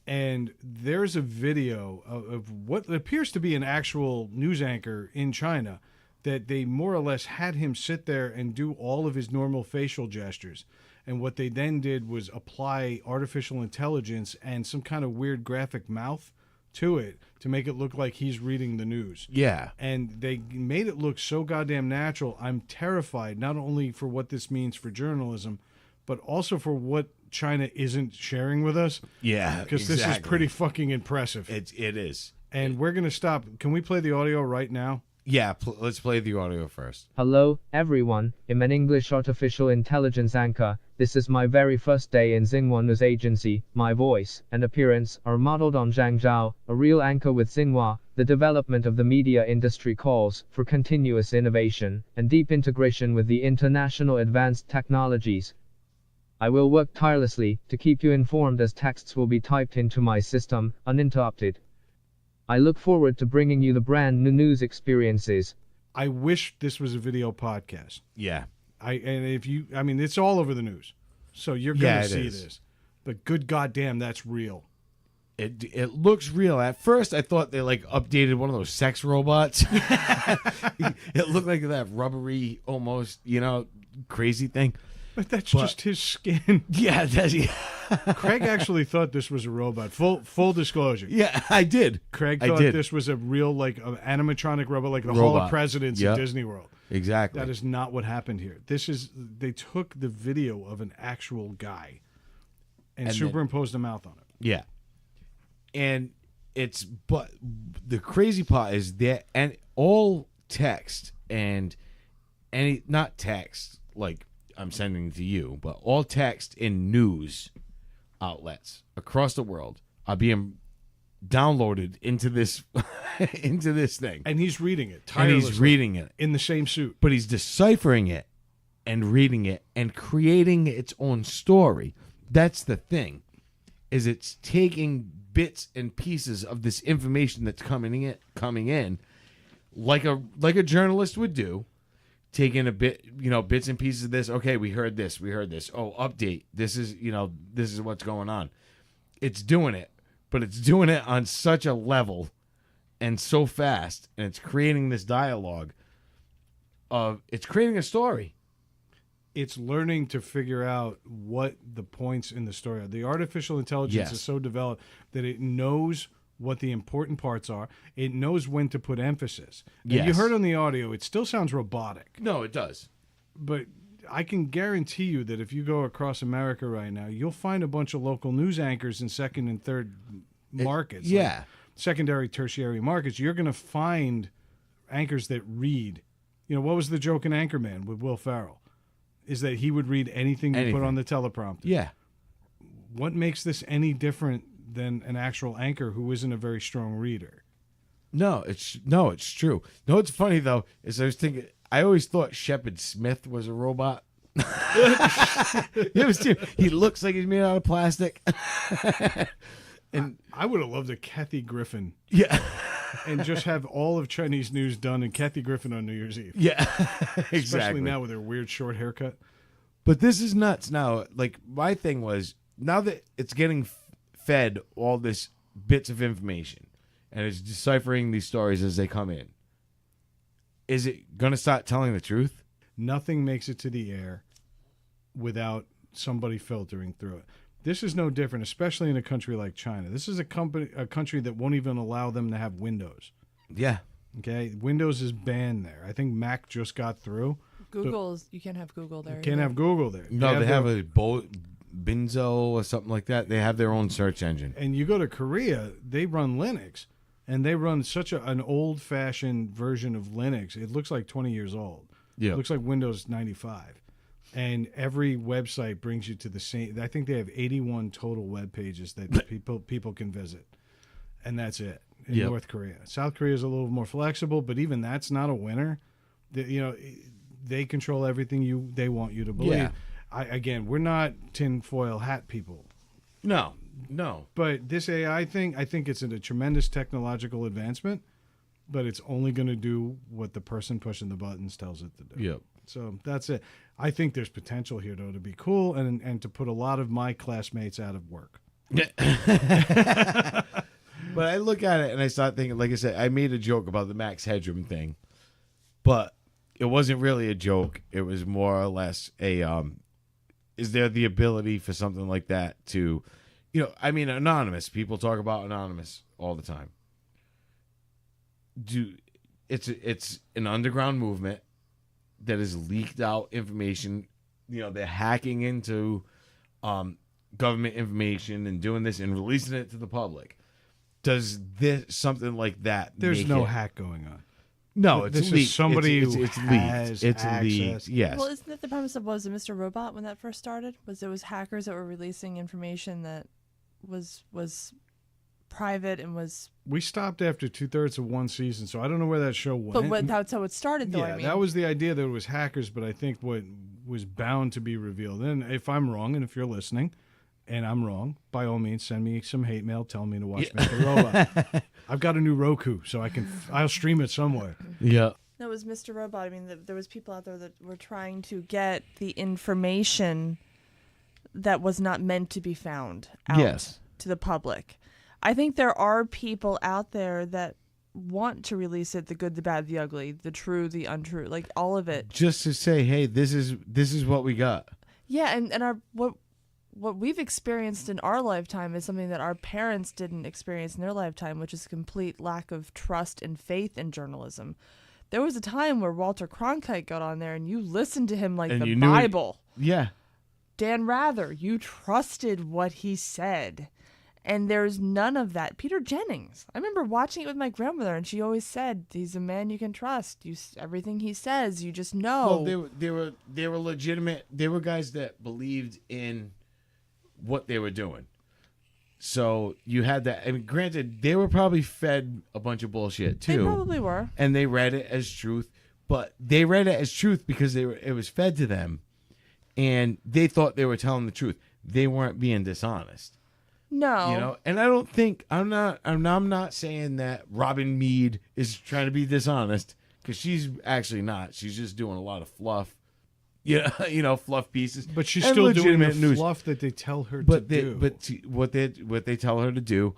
And there's a video of what appears to be an actual news anchor in China that they more or less had him sit there and do all of his normal facial gestures. And what they then did was apply artificial intelligence and some kind of weird graphic mouth to it to make it look like he's reading the news. Yeah. And they made it look so goddamn natural. I'm terrified, not only for what this means for journalism, but also for what China isn't sharing with us. Yeah, because this is pretty fucking impressive. It is. And we're going to stop. Can we play the audio right now? Yeah, let's play the audio first. Hello, everyone. I'm an English artificial intelligence anchor. This is my very first day in Xinhua News Agency. My voice and appearance are modeled on Zhang Zhao, a real anchor with Xinhua. The development of the media industry calls for continuous innovation and deep integration with the international advanced technologies. I will work tirelessly to keep you informed as texts will be typed into my system, uninterrupted. I look forward to bringing you the brand new news experiences. I wish this was a video podcast. Yeah. It's all over the news. So you're going to see this. But good goddamn, that's real. It looks real. At first, I thought they updated one of those sex robots. It looked like that rubbery, almost, crazy thing. But that's just his skin. Yeah, Craig actually thought this was a robot. Full disclosure. Yeah, I did. Craig thought this was a real an animatronic robot, like the Hall of Presidents at Disney World. Exactly. That is not what happened here. They took the video of an actual guy and superimposed a mouth on it. Yeah. And but the crazy part is that, and all text and not text like I'm sending to you, but all text in news outlets across the world are being downloaded into this into this thing. And he's reading it And tirelessly. he's reading it. in the same suit. But he's deciphering it and reading it and creating its own story. That's the thing. Is it's taking bits and pieces of this information that's coming in like a journalist would do, taking a bit, bits and pieces of this. Okay, we heard this. Oh, update. This is what's going on. It's doing it, but it's doing it on such a level and so fast, and it's creating this dialogue it's creating a story. It's learning to figure out what the points in the story are. The artificial intelligence Yes. is so developed that it knows what the important parts are. It knows when to put emphasis. And Yes. you heard on the audio, it still sounds robotic. No, it does. But I can guarantee you that if you go across America right now, you'll find a bunch of local news anchors in second and third markets. like Yeah. secondary, tertiary markets. You're going to find anchors that read. What was the joke in Anchorman with Will Ferrell? Is that he would read anything you put Anything. on the teleprompter. Yeah. What makes this any different than an actual anchor who isn't a very strong reader? No, it's true. No, it's funny though, is I always thought Shepard Smith was a robot. He looks like he's made out of plastic. And I would have loved a Kathy Griffin yeah. and just have all of Chinese news done in Kathy Griffin on New Year's Eve. Yeah. Especially Exactly. now with her weird short haircut. But this is nuts now. Like, my thing was, now that it's getting fed all this bits of information and it's deciphering these stories as they come in, is it going to start telling the truth? Nothing makes it to the air without somebody filtering through it. This is no different, especially in a country like China. This is a country that won't even allow them to have Windows. Yeah. Okay, Windows is banned there. I think Mac just got through. Google's you can't have Google there. You can't have Google there. No, they their- have a Binzo or something like that. They have their own search engine. And you go to Korea, they run Linux, and they run such an old-fashioned version of Linux. It looks like 20 years old. Yeah. It looks like Windows 95. And every website brings you to the same. I think they have 81 total web pages that people can visit, and that's it in Yep. North Korea. South Korea is a little more flexible, but even that's not a winner. They control everything they want you to believe. Yeah. Again, we're not tinfoil hat people. No. But this AI thing, I think it's a tremendous technological advancement, but it's only going to do what the person pushing the buttons tells it to do. Yep. So that's it. I think there's potential here, though, to be cool and to put a lot of my classmates out of work. But I look at it and I start thinking, like I said, I made a joke about the Max Headroom thing, but it wasn't really a joke. It was more or less is there the ability for something like that to, anonymous. People talk about anonymous all the time. It's an underground movement that has leaked out information. They're hacking into government information and doing this and releasing it to the public. Does this something like that? There's make no it- hack going on. No, it's This is leaked. somebody it's who leaked. has It's access. leaked. Yes. Well, isn't that the premise of was it Mr. Robot when that first started? Was hackers that were releasing information that was private and was. We stopped after 2/3 of one season, so I don't know where that show went. But that's how it started, though. Yeah, I mean, that was the idea that it was hackers, but I think what was bound to be revealed. And if I'm wrong, and if you're listening, and I'm wrong, by all means, send me some hate mail. Tell me to watch Mr. Robot. I've got a new Roku, so I'll stream it somewhere. Yeah. No, it was Mr. Robot. I mean, there was people out there that were trying to get the information that was not meant to be found out Yes. to the public. I think there are people out there that want to release it, the good, the bad, the ugly, the true, the untrue, like all of it. Just to say, hey, this is what we got. Yeah, and our what we've experienced in our lifetime is something that our parents didn't experience in their lifetime, which is a complete lack of trust and faith in journalism. There was a time where Walter Cronkite got on there and you listened to him like And the you knew it- Bible. Yeah. Dan Rather, you trusted what he said. And there's none of that. Peter Jennings, I remember watching it with my grandmother, and she always said, he's a man you can trust. Everything he says, you just know. Well, they were legitimate. They were guys that believed in what they were doing. So you had that. I mean, granted, they were probably fed a bunch of bullshit too. They probably were. And they read it as truth, but they read it as truth because it was fed to them, and they thought they were telling the truth. They weren't being dishonest. No. You know, and I don't think I'm not saying that Robin Meade is trying to be dishonest, because she's actually not. She's just doing a lot of fluff. Yeah, fluff pieces. But she's and still doing the news. fluff that they tell her to do. What they tell her to do,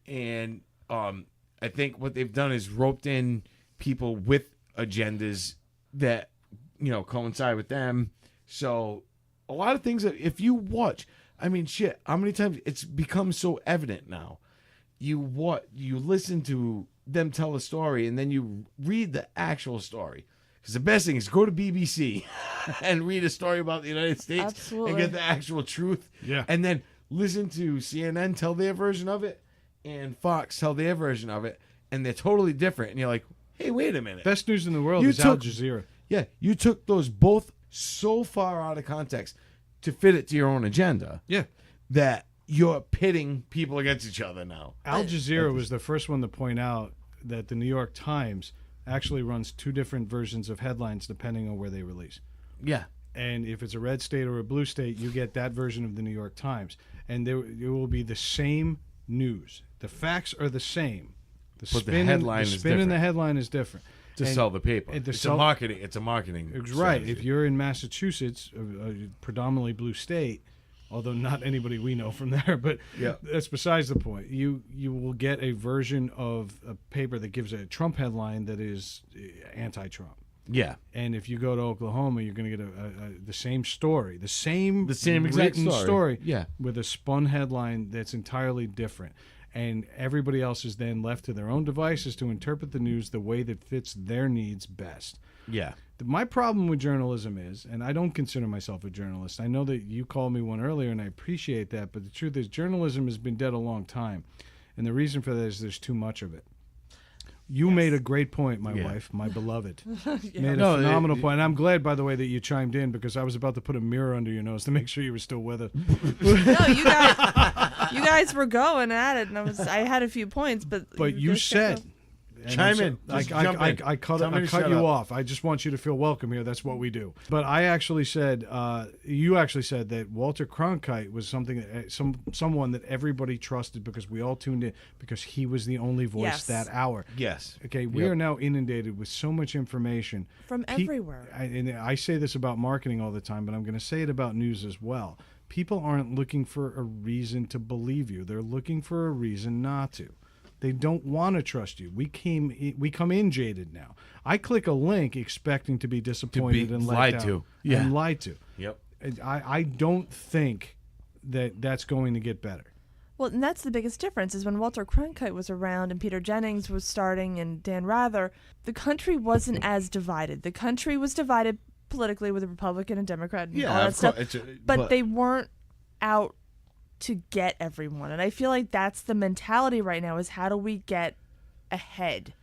and I think what they've done is roped in people with agendas that coincide with them. So a lot of things that if you watch, I mean, shit, how many times it's become so evident now. You listen to them tell a story, and then you read the actual story. Because the best thing is go to BBC and read a story about the United States. Absolutely. And get the actual truth. Yeah. And then listen to CNN tell their version of it and Fox tell their version of it. And they're totally different. And you're like, hey, wait a minute. Best news in the world is Al Jazeera. Yeah, you took those both so far out of context to fit it to your own agenda. Yeah. That you're pitting people against each other now. Al Jazeera was the first one to point out that the New York Times actually runs two different versions of headlines depending on where they release. Yeah. And if it's a red state or a blue state, you get that version of the New York Times. And it will be the same news. The facts are the same. The spin in the headline is different. To sell the paper. It's a marketing. Right. strategy. If you're in Massachusetts, a predominantly blue state, although not anybody we know from there, but that's besides the point. You will get a version of a paper that gives a Trump headline that is anti-Trump. Yeah. And if you go to Oklahoma, you're going to get the same story, the same exact written story, yeah, with a spun headline that's entirely different. And everybody else is then left to their own devices to interpret the news the way that fits their needs best. Yeah. My problem with journalism is, and I don't consider myself a journalist. I know that you called me one earlier, and I appreciate that. But the truth is, journalism has been dead a long time. And the reason for that is there's too much of it. You made a great point, my wife, my beloved. Made a phenomenal point. And I'm glad, by the way, that you chimed in, because I was about to put a mirror under your nose to make sure you were still with us. No, you guys were going at it, and I had a few points, but you said. Chime in. I cut you off. I just want you to feel welcome here. That's what we do. But I actually said, you actually said that Walter Cronkite was someone that everybody trusted because we all tuned in because he was the only voice that hour. Yes. Okay, we are now inundated with so much information. From everywhere. And I say this about marketing all the time, but I'm going to say it about news as well. People aren't looking for a reason to believe you. They're looking for a reason not to. They don't want to trust you. We come in jaded now. I click a link expecting to be disappointed and let down. And lied to. Yep. I don't think that that's going to get better. Well, and that's the biggest difference is when Walter Cronkite was around and Peter Jennings was starting and Dan Rather, the country wasn't as divided. The country was divided politically with a Republican and Democrat and all that stuff. But they weren't out to get everyone. And I feel like that's the mentality right now is how do we get ahead?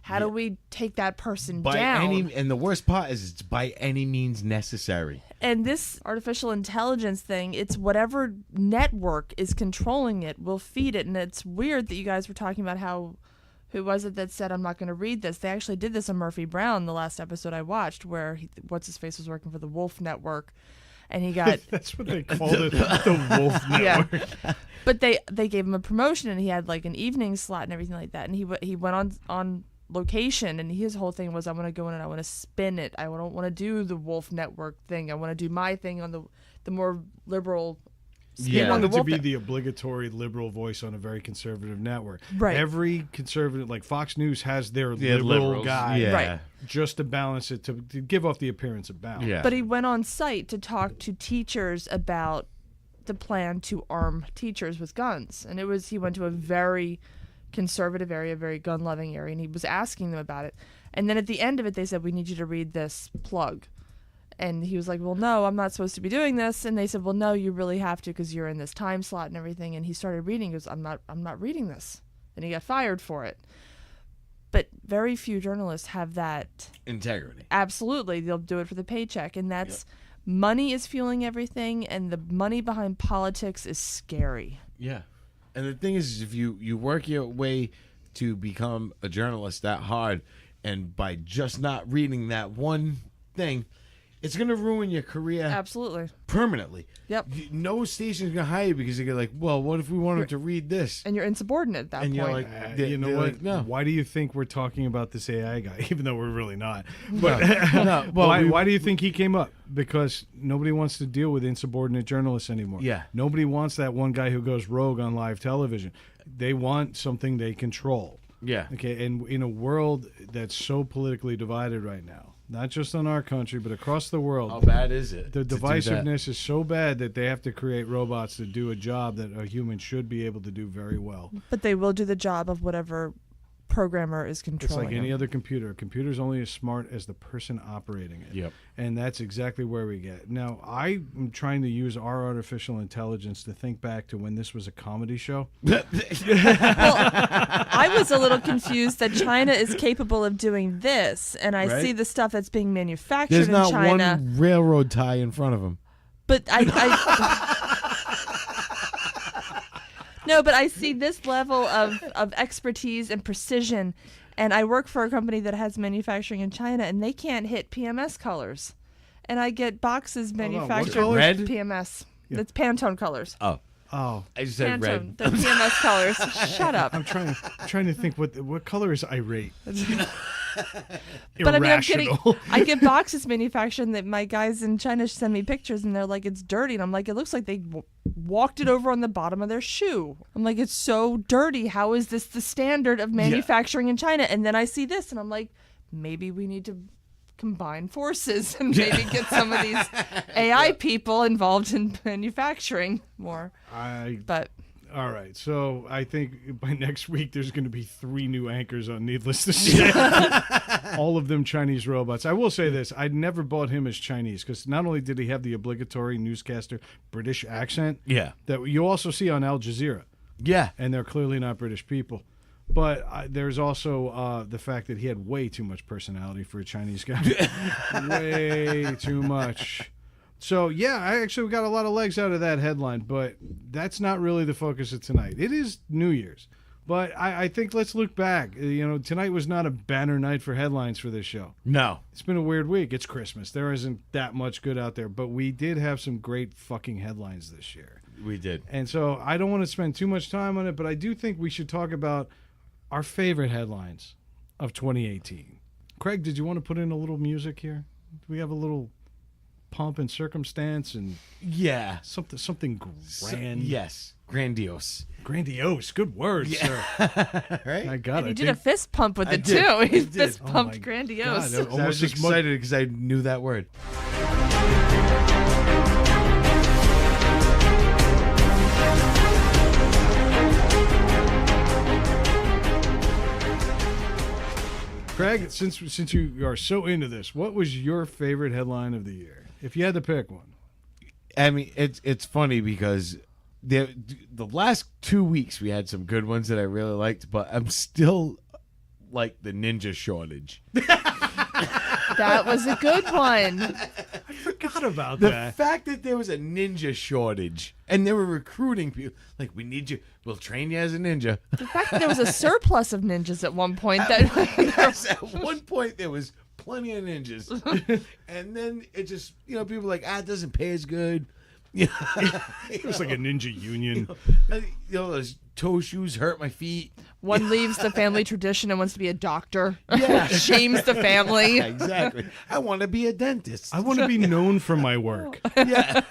How do we take that person down? And the worst part is it's by any means necessary. And this artificial intelligence thing, it's whatever network is controlling it will feed it. And it's weird that you guys were talking about who was it that said, I'm not going to read this? They actually did this on Murphy Brown, the last episode I watched, where what's-his-face was working for the Wolf Network. And he got that's what they called it, the Wolf Network. Yeah. But they gave him a promotion, and he had like an evening slot and everything like that. And he went on location, and his whole thing was, I want to go in and I want to spin it. I don't want to do the Wolf Network thing. I want to do my thing on the more liberal. He wanted to be the obligatory liberal voice on a very conservative network. Right. Every conservative, like Fox News, has their liberal guy. Right. Just to balance it, to give off the appearance of balance. Yeah. But he went on site to talk to teachers about the plan to arm teachers with guns. And he went to a very conservative area, very gun-loving area, and he was asking them about it. And then at the end of it, they said, we need you to read this plug. And he was like, well, no, I'm not supposed to be doing this. And they said, well, no, you really have to because you're in this time slot and everything. And he started reading. He goes, I'm not reading this. And he got fired for it. But very few journalists have that integrity. Absolutely. They'll do it for the paycheck. And that's money is fueling everything. And the money behind politics is scary. Yeah. And the thing is if you work your way to become a journalist that hard, and by just not reading that one thing, it's going to ruin your career. Absolutely. Permanently. Yep. No station's going to hire you because they're like, well, what if we wanted to read this? And you're insubordinate at that and point. You're like, you know what? Like, no. Why do you think we're talking about this AI guy, even though we're really not? But No. why do you think he came up? Because nobody wants to deal with insubordinate journalists anymore. Yeah. Nobody wants that one guy who goes rogue on live television. They want something they control. Yeah. Okay, and in a world that's so politically divided right now, not just in our country, but across the world. How bad is it? The to do divisiveness is so bad that they have to create robots to do a job that a human should be able to do very well. But they will do the job of whatever programmer is It's controlling like any them. other computer. A computer's only as smart as the person operating it. Yep. And that's exactly where we get. Now, I'm trying to use our artificial intelligence to think back to when this was a comedy show. Well, I was a little confused that China is capable of doing this, and I Right. see the stuff that's being manufactured There's in not China. one railroad tie in front of him. But No, but I see this level of expertise and precision, and I work for a company that has manufacturing in China, and they can't hit PMS colors. And I get boxes on, what manufactured colors? with Red? PMS. Yeah. That's Pantone colors. Oh. Oh, I just said red. Pantone, the PMS colors. Shut up. I'm trying to think what color is irate. But I mean, Irrational. I get boxes manufactured that my guys in China send me pictures, and they're like, it's dirty. And I'm like, it looks like they walked it over on the bottom of their shoe. I'm like, it's so dirty. How is this the standard of manufacturing in China? And then I see this, and I'm like, maybe we need to combine forces and maybe get some of these AI people involved in manufacturing more. But All right, so I think by next week there's going to be 3 new anchors on Needless to Say. All of them Chinese robots. I will say this. I never bought him as Chinese because not only did he have the obligatory newscaster British accent Yeah. that you also see on Al Jazeera, Yeah. and they're clearly not British people. But there's also the fact that he had way too much personality for a Chinese guy. Way too much. So, yeah, I actually got a lot of legs out of that headline, but that's not really the focus of tonight. It is New Year's. But I think let's look back. You know, tonight was not a banner night for headlines for this show. No. It's been a weird week. It's Christmas. There isn't that much good out there, but we did have some great fucking headlines this year. We did. And so I don't want to spend too much time on it, but I do think we should talk about our favorite headlines of 2018. Craig, did you want to put in a little music here? Do we have a little pomp and circumstance and Yeah. something grand? Yes. Grandiose. Grandiose. Good words, sir. Right? I got and it. he did a fist pump with I it did. too. He I did. fist Oh pumped my grandiose. God, I almost was as much. excited because I knew that word. Craig, since you are so into this, what was your favorite headline of the year? If you had to pick one. I mean, it's funny because the last 2 weeks we had some good ones that I really liked, but I'm still like the ninja shortage. That was a good one. I forgot about The that. fact that there was a ninja shortage and they were recruiting people like, we need you, we'll train you as a ninja. The fact that there was a surplus of ninjas at one point. Yes, at one point there was plenty of ninjas, and then it just, people were like, it doesn't pay as good. It was like a ninja union. Those toe shoes hurt my feet. One leaves the family tradition and wants to be a doctor. Yeah. Shames the family. Exactly. I want to be a dentist. I want to be known for my work. Yeah.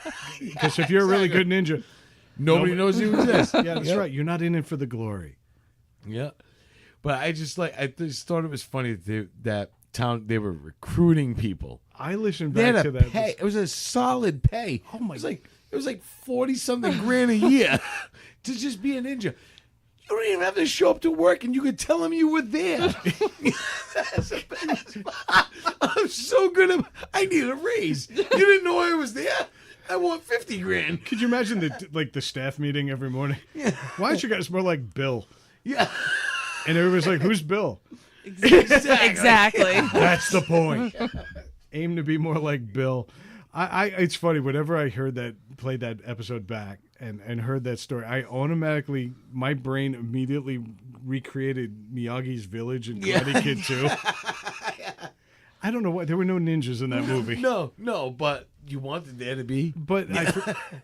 Because if you're a really good ninja, Nobody knows you exist. yeah, that's right. You're not in it for the glory. Yeah. But I just thought it was funny that town they were recruiting people. I listened They back had to a that. pay. It was a solid pay. Oh my! It was like 40-something grand a year to just be a ninja. don't even have to show up to work, and you could tell him you were there. That's the best. I'm so good at. I need a raise. You didn't know I was there. I want 50 grand. Could you imagine the staff meeting every morning? Yeah. Why don't you guys smell like Bill? Yeah. And everybody's like, "Who's Bill?" Exactly. That's the point. Aim to be more like Bill. It's funny. Whenever I played that episode back and heard that story, I automatically, my brain immediately recreated Miyagi's Village and Karate Kid 2. I don't know why. There were no ninjas in that movie. No, but you wanted there to be. But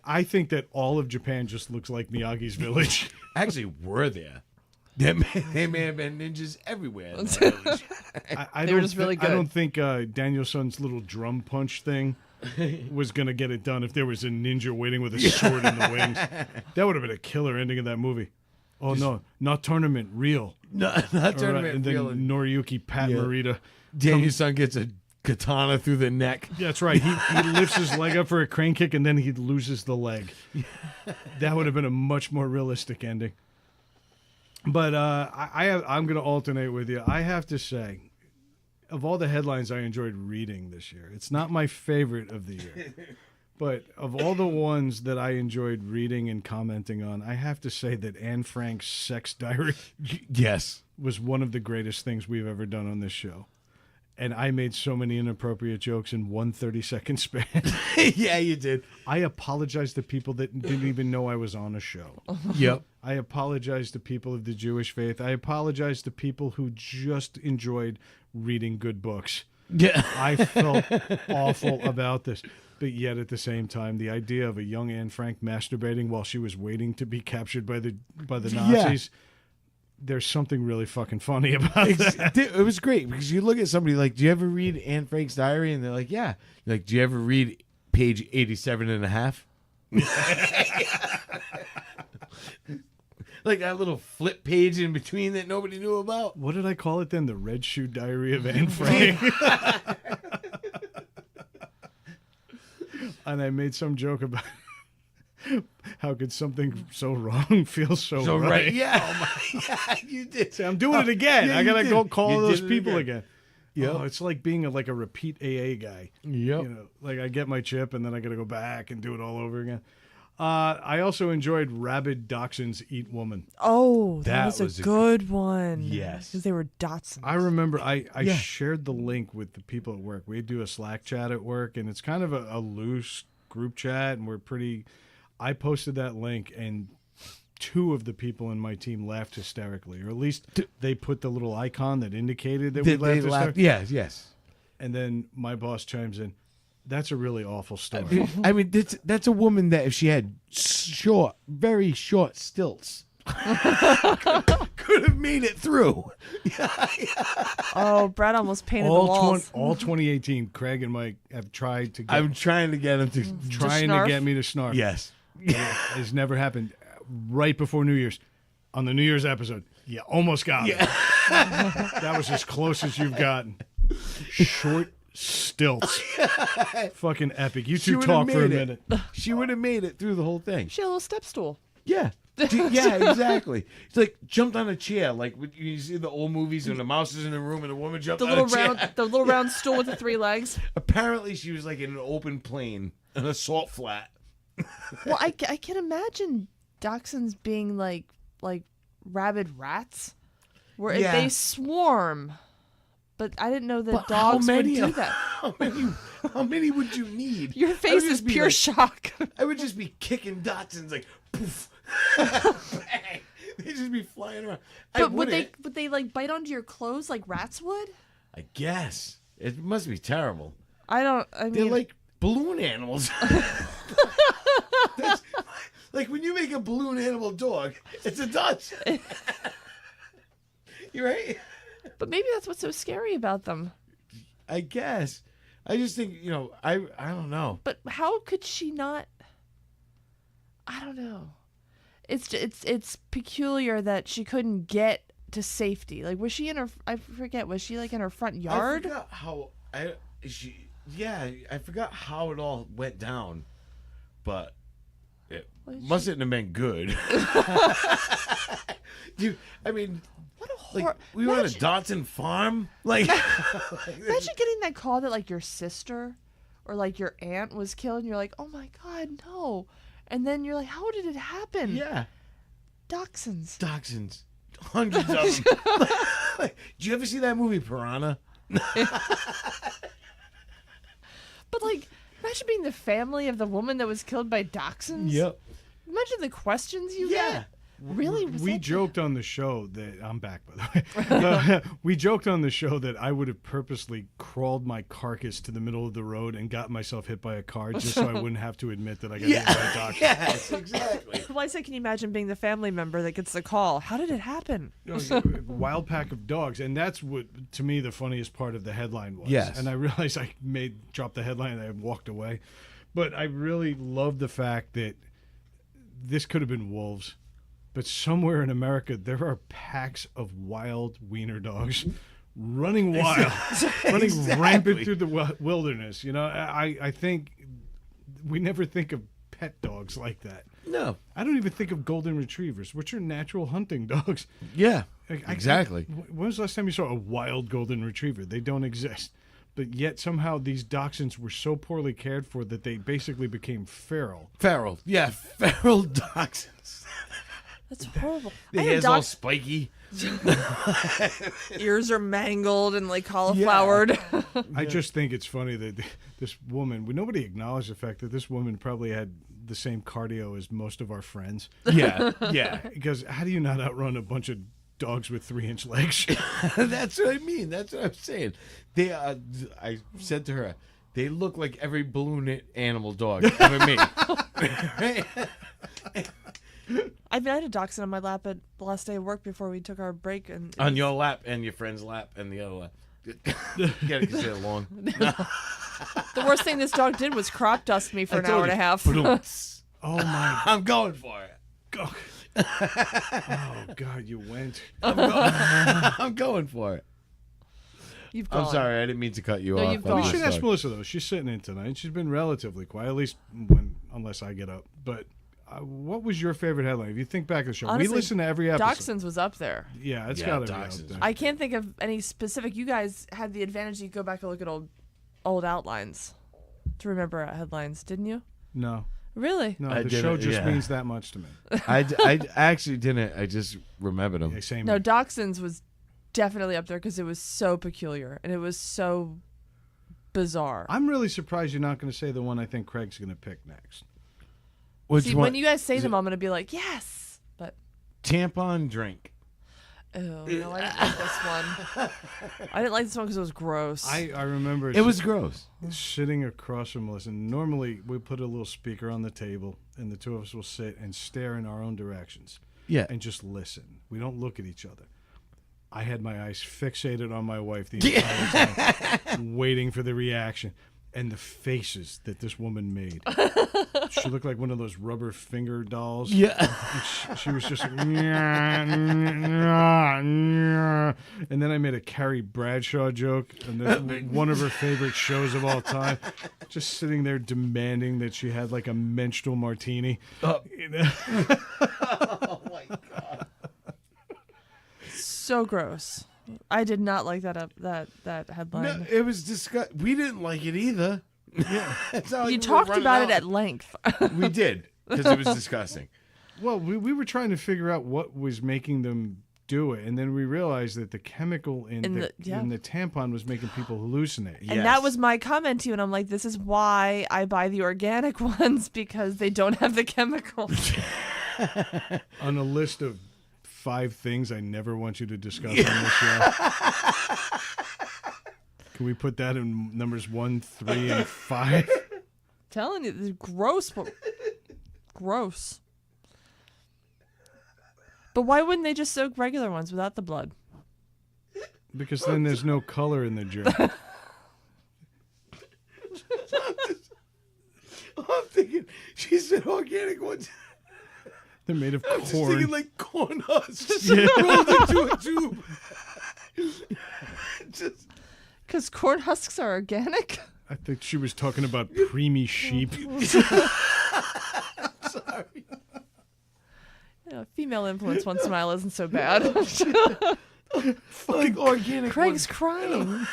I think that all of Japan just looks like Miyagi's Village. Actually, were there. There may have been ninjas everywhere. In that village. They were just really good. I don't think Daniel-san's little drum punch thing was going to get it done if there was a ninja waiting with a sword in the wings. That would have been a killer ending of that movie. Oh, no. Not tournament, real. Not tournament, and then real. Noriyuki Pat Morita. Daniel-san gets a katana through the neck. That's right. He lifts his leg up for a crane kick, and then he loses the leg. That would have been a much more realistic ending. But I'm going to alternate with you. I have to say, of all the headlines I enjoyed reading this year, it's not my favorite of the year. But of all the ones that I enjoyed reading and commenting on, I have to say that Anne Frank's sex diary was one of the greatest things we've ever done on this show. And I made so many inappropriate jokes in one 30-second span. Yeah, you did. I apologize to people that didn't even know I was on a show. Yep. I apologize to people of the Jewish faith. I apologize to people who just enjoyed reading good books. Yeah. I felt awful about this. But yet at the same time, the idea of a young Anne Frank masturbating while she was waiting to be captured by the Nazis, there's something really fucking funny about that. It was great because you look at somebody like, do you ever read Anne Frank's diary? And they're like, yeah. You're like, do you ever read page 87 and a half? Like that little flip page in between that nobody knew about. What did I call it then? The Red Shoe Diary of Anne Frank. And I made some joke about how could something so wrong feel so right? Yeah. Oh my God, you did. Say, I'm doing it again. Yeah, I gotta you go did. call You those did it people again. again. Yep. Oh, it's like being a repeat AA guy. Yep. You know, like I get my chip and then I gotta go back and do it all over again. I also enjoyed Rabid Dachshunds Eat Woman. Oh, that That was was a a good one. Yes. Because they were Dachshunds. I remember I Yeah. shared the link with the people at work. We do a Slack chat at work, and it's kind of a loose group chat, and I posted that link, and two of the people in my team laughed hysterically, or at least they put the little icon that indicated that we laughed hysterically. Yes. And then my boss chimes in, "That's a really awful story." I mean, that's a woman that if she had very short stilts, could have made it through. Oh, Brad almost painted the walls. all 2018, Craig and Mike have tried to get, I'm trying to get him to trying to get me to snarf. Yes. It's never happened. Right before New Year's, on the New Year's episode, you almost got it. That was as close as you've gotten. Short stilts. Fucking epic. You two talk for a minute. She would have made it through the whole thing. She had a little step stool. Yeah. Yeah, exactly. It's like jumped on a chair, like when you see the old movies when the mouse is in the room and the woman jumped on a chair. The little round stool with the 3 legs. Apparently, she was like in an open plane, an assault flat. Well, I can imagine dachshunds being like rabid rats, where if Yeah. they swarm. But I didn't know that But dogs how would many do of- that. How many would you need? Your I would face is just be pure like- shock. I would just be kicking Dachshunds like poof. Bang. They'd just be flying around. But would they like bite onto your clothes like rats would? I guess. It must be terrible. I They're mean, like balloon animals. That's, like when you make a balloon animal dog, it's a Dachshund. You're right. but maybe that's what's so scary about them. I guess. I just think, I don't know. But how could she not? I don't know. It's peculiar that she couldn't get to safety. Like, was she in her? I forget. Was she like in her front yard? I forgot how I forgot how it all went down, but It mustn't have been good. I mean, What a like horror! we were on a Dotson farm. Like, Imagine getting that call that like your sister or like your aunt was killed, and you're like, oh my god, no! And then you're like, how did it happen? yeah, Dachshunds. Dachshunds, hundreds of them. Like, did you ever see that movie Piranha? But like, imagine being the family of the woman that was killed by dachshunds. Imagine the questions you get. Really? Was We that- joked on the show that I'm back, by the way. We joked on the show that I would have purposely crawled my carcass to the middle of the road and got myself hit by a car just so I wouldn't have to admit that I got hit by a dog. Yes, exactly. Well, I said, can you imagine being the family member that gets the call? How did it happen? Wild pack of dogs, and that's what to me the funniest part of the headline was. Yes. And I realized I dropped the headline and I walked away, but I really love the fact that this could have been wolves. But somewhere in America, there are packs of wild wiener dogs running wild, running rampant through the wilderness. You know, I think we never think of pet dogs like that. No. I don't even think of golden retrievers, which are natural hunting dogs. Yeah. Like, Exactly. When was the last time you saw a wild golden retriever? They don't exist. But yet somehow these dachshunds were so poorly cared for that they basically became feral. Feral. Yeah, feral dachshunds. That's horrible. The I had hair's all dogs- spiky. ears are mangled and like cauliflowered. I just think it's funny that this woman, nobody acknowledged the fact that this woman probably had the same cardio as most of our friends. Yeah, yeah. Because how do you not outrun a bunch of dogs with 3-inch legs? That's what I mean. That's what I'm saying. They, I said to her, they look like every balloon animal dog ever made. I mean, I had a dachshund on my lap at the last day of work before we took our break, and On your lap and your friend's lap and the other lap. You gotta consider long. the worst thing this dog did was crop dust me for an hour and a half. Oh my I'm going for it. God. Oh God, you went. I'm going for it. You've gone. I'm sorry, I didn't mean to cut you No, off. you've on gone. We this should ask story. Melissa though. She's sitting in tonight. She's been relatively quiet, at least unless I get up. But what was your favorite headline? If you think back to the show, Honestly, we listen to every episode. Dachshunds was up there. Yeah, it's Yeah, got to be Dachshunds. up there. I can't think of any specific. You guys had the advantage. You go back and look at old outlines to remember headlines, didn't you? No, Really? no, I the didn't, show just yeah. means that much to me. I actually didn't. I just remembered them. Yeah, same. No, here. Dachshunds was definitely up there because it was so peculiar and it was so bizarre. I'm really surprised you're not going to say the one I think Craig's going to pick next. Which See, one? when you guys say Is them, it- I'm gonna be like, yes, but Tampon drink. oh no, I didn't like this one. I didn't like this one because it was gross. I remember It was gross. sitting across from Melissa. Normally, we put a little speaker on the table, and the two of us will sit and stare in our own directions Yeah. and just listen. We don't look at each other. I had my eyes fixated on my wife the entire time, waiting for the reaction. And the faces that this woman made. She looked like one of those rubber finger dolls. Yeah. And she was just like, "Nyah, nyah, nyah." And then I made a Carrie Bradshaw joke, and that's one of her favorite shows of all time. Just sitting there demanding that she had like a menstrual martini. You know? Oh my god. so gross. I did not like that headline. No, it was disgusting. We didn't like it either. Yeah. It's not like You we were talked running about out. it at length. We did because it was disgusting. Well, we were trying to figure out what was making them do it, and then we realized that the chemical in the tampon was making people hallucinate. And that was my comment to you, and I'm like, this is why I buy the organic ones, because they don't have the chemicals. On a list of 5 things I never want you to discuss on this show. Can we put that in numbers 1, 3, and 5? Telling you, it's gross. But gross. But why wouldn't they just soak regular ones without the blood? Because then there's no color in the jerky. I'm thinking she said organic ones. They're made of I'm just corn. thinking like corn husks Yeah. rolled into a tube. Just Because corn husks are organic? I think she was talking about preemie sheep. sorry. female influence once in a while isn't so bad. Like organic. Craig's crying.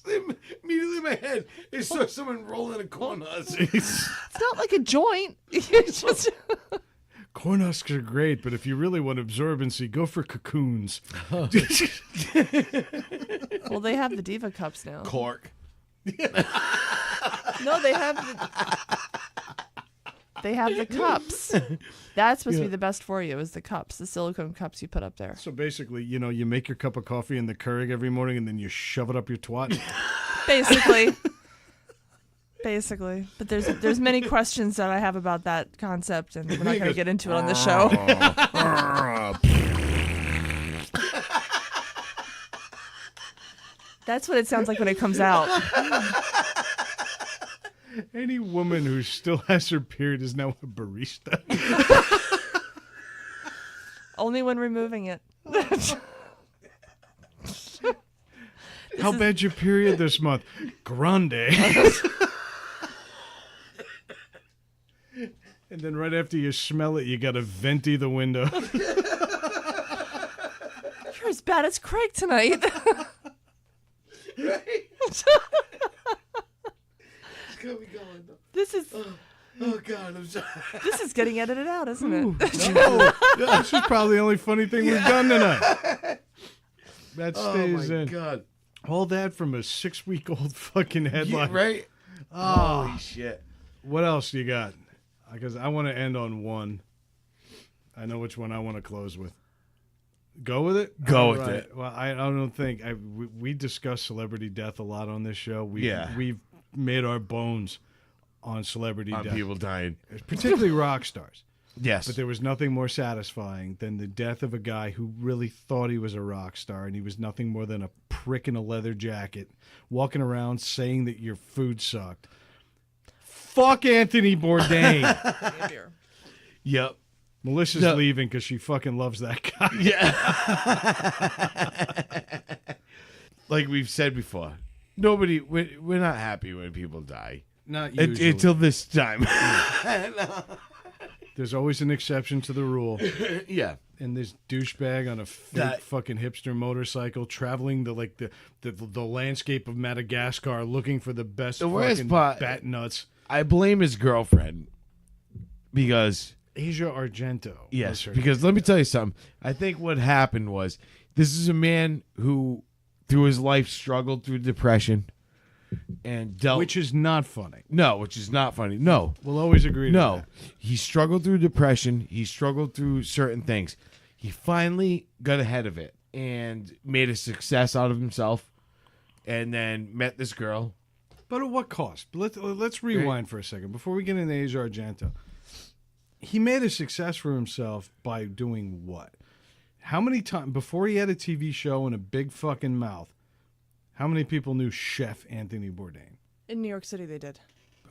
Immediately in my head, it saw someone rolling a corn husk. It's not like a joint. It's just Corn husks are great, but if you really want absorbency, go for cocoons. well, they have the Diva cups now. Cork. No, they have the cups. That's supposed to be the best for you, is the cups, the silicone cups you put up there. So basically, you make your cup of coffee in the Keurig every morning, and then you shove it up your twat. Basically. But there's many questions that I have about that concept, and we're not going to get into it on the show. That's what it sounds like when it comes out. Any woman who still has her period is now a barista. Only when removing it. How bad's your period this month? Grande. And then right after you smell it, you got to venti the window. You're as bad as Craig tonight. Right? It's got me going. This is Oh God, I'm sorry. this is getting edited out, isn't it? No, this is probably the only funny thing we've done tonight. That Oh stays my in. God. All that from a 6-week-old fucking headline. Yeah, right? Oh, Holy shit. what else you got? Because I want to end on one. I know which one I want to close with. Go with it? Go All with it. Well, I don't think... we discuss celebrity death a lot on this show. We've made our bones on celebrity On death. people dying. Particularly rock stars. Yes. But there was nothing more satisfying than the death of a guy who really thought he was a rock star, and he was nothing more than a prick in a leather jacket, walking around saying that your food sucked. Fuck Anthony Bourdain. Yep. Melissa's No. leaving because she fucking loves that guy. Yeah. Like we've said before, we're not happy when people die. Not usually. Until this time. There's always an exception to the rule. Yeah. And this douchebag on a fake fucking hipster motorcycle traveling the landscape of Madagascar looking for the best The worst fucking part- bat nuts. I blame his girlfriend because Asia Argento. yes, was her because let me tell you something. I think what happened was this is a man who through his life struggled through depression and dealt which is not funny. which is not funny. No. We'll always agree to No. that. He struggled through depression. He struggled through certain things. He finally got ahead of it and made a success out of himself and then met this girl. But at what cost? Let's rewind for a second before we get into Asia Argento. He made a success for himself by doing what? How many times before he had a TV show and a big fucking mouth? How many people knew Chef Anthony Bourdain? In New York City, they did.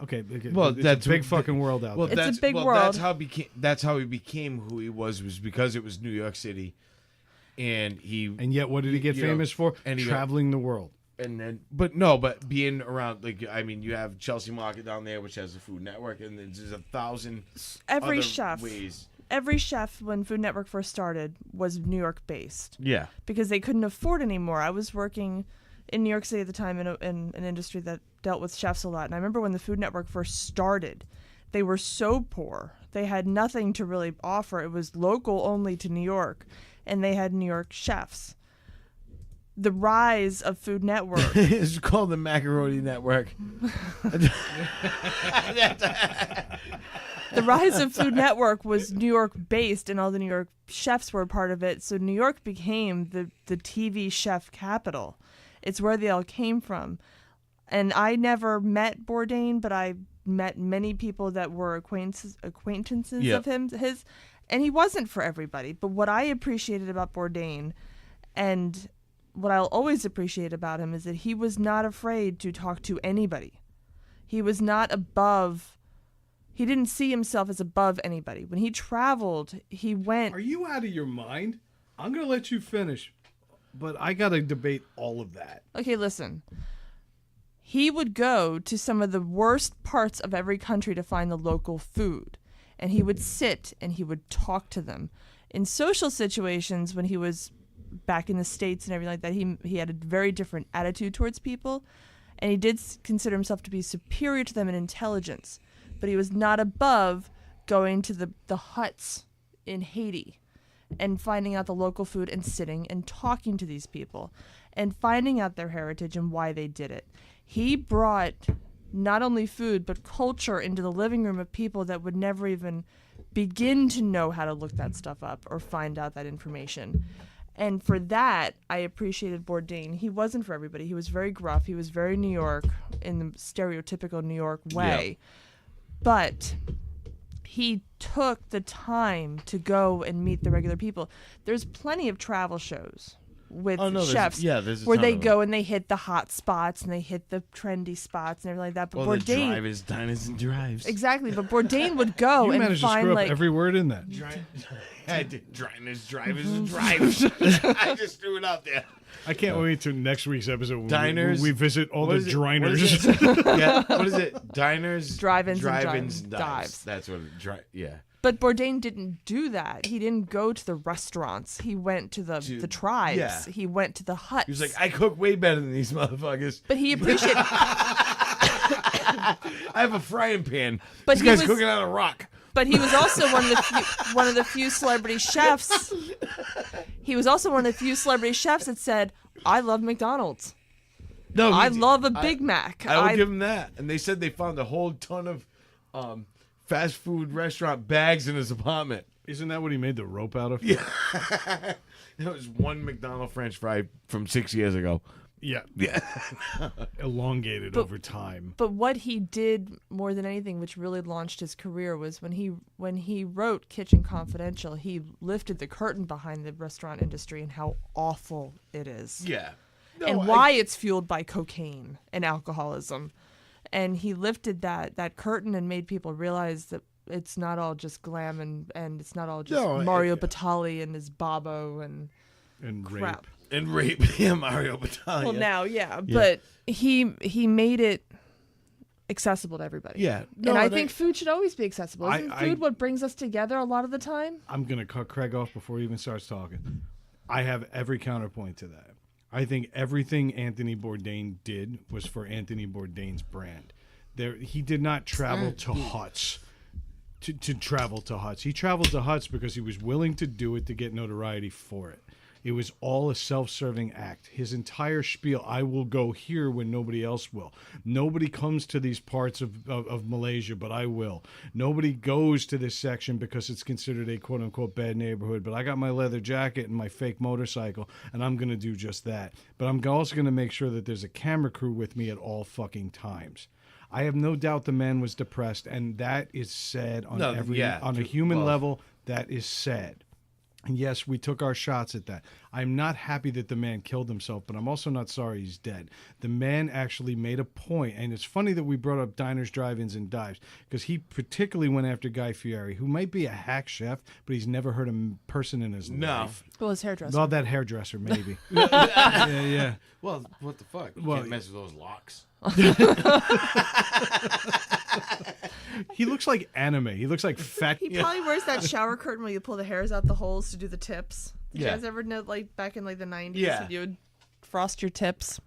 Okay, Well, it's that's a big fucking world out there. It's a big world. That's how he became who he was because it was New York City, and And yet, what did he get you know, famous for? and he got- Traveling the world. and then but being around you have Chelsea Market down there, which has a Food Network, and there's 1,000 Every other chef. ways. Every chef, when Food Network first started, was New York based Yeah, because they couldn't afford anymore. I was working in New York City at the time in an industry that dealt with chefs a lot. And I remember when the Food Network first started, they were so poor. They had nothing to really offer. It was local only to New York, and they had New York chefs. The rise of Food Network. it's called the Macaroni Network. The rise of Food Network was New York based, and all the New York chefs were a part of it. So New York became the TV chef capital. It's where they all came from. And I never met Bourdain, but I met many people that were acquaintances of him. And he wasn't for everybody. But what I appreciated about Bourdain, and what I'll always appreciate about him, is that he was not afraid to talk to anybody. He was not above. He didn't see himself as above anybody. When he traveled, he went. Are you out of your mind? I'm going to let you finish, but I got to debate all of that. Okay, listen. He would go to some of the worst parts of every country to find the local food. and he would sit and he would talk to them. In social situations, when he was back in the States and everything like that, he had a very different attitude towards people, and he did consider himself to be superior to them in intelligence, but he was not above going to the huts in Haiti and finding out the local food and sitting and talking to these people and finding out their heritage and why they did it. He brought not only food but culture into the living room of people that would never even begin to know how to look that stuff up or find out that information. And for that, I appreciated Bourdain. He wasn't for everybody. He was very gruff. He was very New York in the stereotypical New York way. Yep. But he took the time to go and meet the regular people. There's plenty of travel shows with chefs where they go and they hit the hot spots and they hit the trendy spots and everything like that. But the Bourdain, drivers, diners, and drives. Exactly, but Bourdain would go You and managed to find screw up like every word in that. I did diners, drivers, and drives. I just threw it out there. I can't wait till next week's episode when Diners. we visit all the What is it? driners. Yeah, what is it? Diners, Drive-ins and and dives. dives. That's what yeah. But Bourdain didn't do that. He didn't go to the restaurants. He went to the tribes. yeah. He went to the huts. He was like, I cook way better than these motherfuckers. but he appreciated. I have a frying pan. But This he guy's was- cooking out of rock. But he was also one of the few celebrity chefs. He was also one of the few celebrity chefs that said, "I love McDonald's. No, I love a Big Mac." I will give him that. And they said they found a whole ton of fast food restaurant bags in his apartment. Isn't that what he made the rope out of? Yeah. That was one McDonald's French fry from 6 years ago. Yeah. Yeah. Elongated over time. But what he did more than anything, which really launched his career, was when he wrote Kitchen Confidential, he lifted the curtain behind the restaurant industry and how awful it is. Yeah. And why it's fueled by cocaine and alcoholism. And he lifted that curtain and made people realize that it's not all just glam and it's not all just Mario Batali and his Bobo and crap. Rape. And rape. Yeah, Mario Batali. Well, now, but he made it accessible to everybody. Yeah. And I think food should always be accessible. Isn't I- food what brings us together a lot of the time? I'm going to cut Craig off before he even starts talking. I have every counterpoint to that. I think everything Anthony Bourdain did was for Anthony Bourdain's brand. He did not travel to huts to travel to huts. He traveled to huts because he was willing to do it to get notoriety for it. It was all a self-serving act. His entire spiel, I will go here when nobody else will. Nobody comes to these parts of Malaysia, but I will. Nobody goes to this section because it's considered a quote-unquote bad neighborhood, but I got my leather jacket and my fake motorcycle, and I'm going to do just that. But I'm also going to make sure that there's a camera crew with me at all fucking times. I have no doubt the man was depressed, and that is sad on on a human level. That is sad. And yes, we took our shots at that. I'm not happy that the man killed himself, but I'm also not sorry he's dead. The man actually made a point, and it's funny that we brought up diners, drive-ins, and dives, because he particularly went after Guy Fieri, who might be a hack chef, but he's never hurt a person in his life. Well, his hairdresser. Well, that hairdresser, maybe. yeah. Well, what the fuck? You Well, can't mess with those locks. He looks like anime. He looks like fat. He probably wears that shower curtain where you pull the hairs out the holes to do the tips. Did you Yeah. guys ever know, like, back in, like, the 90s, Yeah. when you would frost your tips?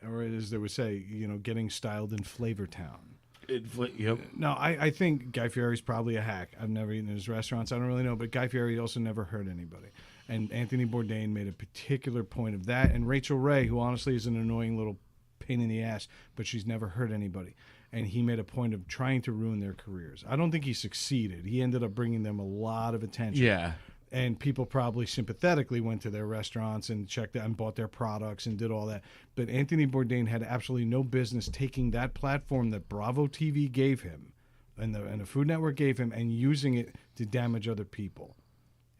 Or as they would say, getting styled in Flavortown. Yep. No, I think Guy Fieri's probably a hack. I've never eaten in his restaurants. I don't really know, but Guy Fieri also never hurt anybody. And Anthony Bourdain made a particular point of that. And Rachel Ray, who honestly is an annoying little pain in the ass, but she's never hurt anybody. And he made a point of trying to ruin their careers. I don't think he succeeded. He ended up bringing them a lot of attention. Yeah. And people probably sympathetically went to their restaurants and checked out and bought their products and did all that. But Anthony Bourdain had absolutely no business taking that platform that Bravo TV gave him and the Food Network gave him and using it to damage other people.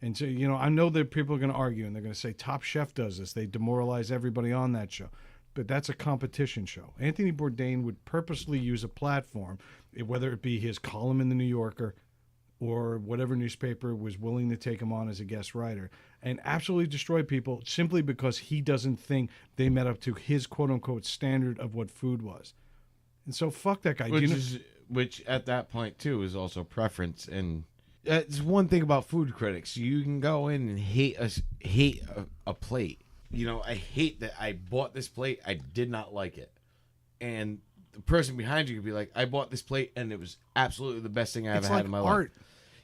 And so, I know that people are going to argue and they're going to say Top Chef does this. They demoralize everybody on that show. But that's a competition show. Anthony Bourdain would purposely use a platform, whether it be his column in the New Yorker or whatever newspaper was willing to take him on as a guest writer, and absolutely destroy people simply because he doesn't think they met up to his quote-unquote standard of what food was. And so fuck that guy. Which at that point, too, is also preference. And It's one thing about food critics. You can go in and hate a plate. You know, I hate that I bought this plate. I did not like it. And the person behind you could be like, I bought this plate and it was absolutely the best thing I ever had in my life.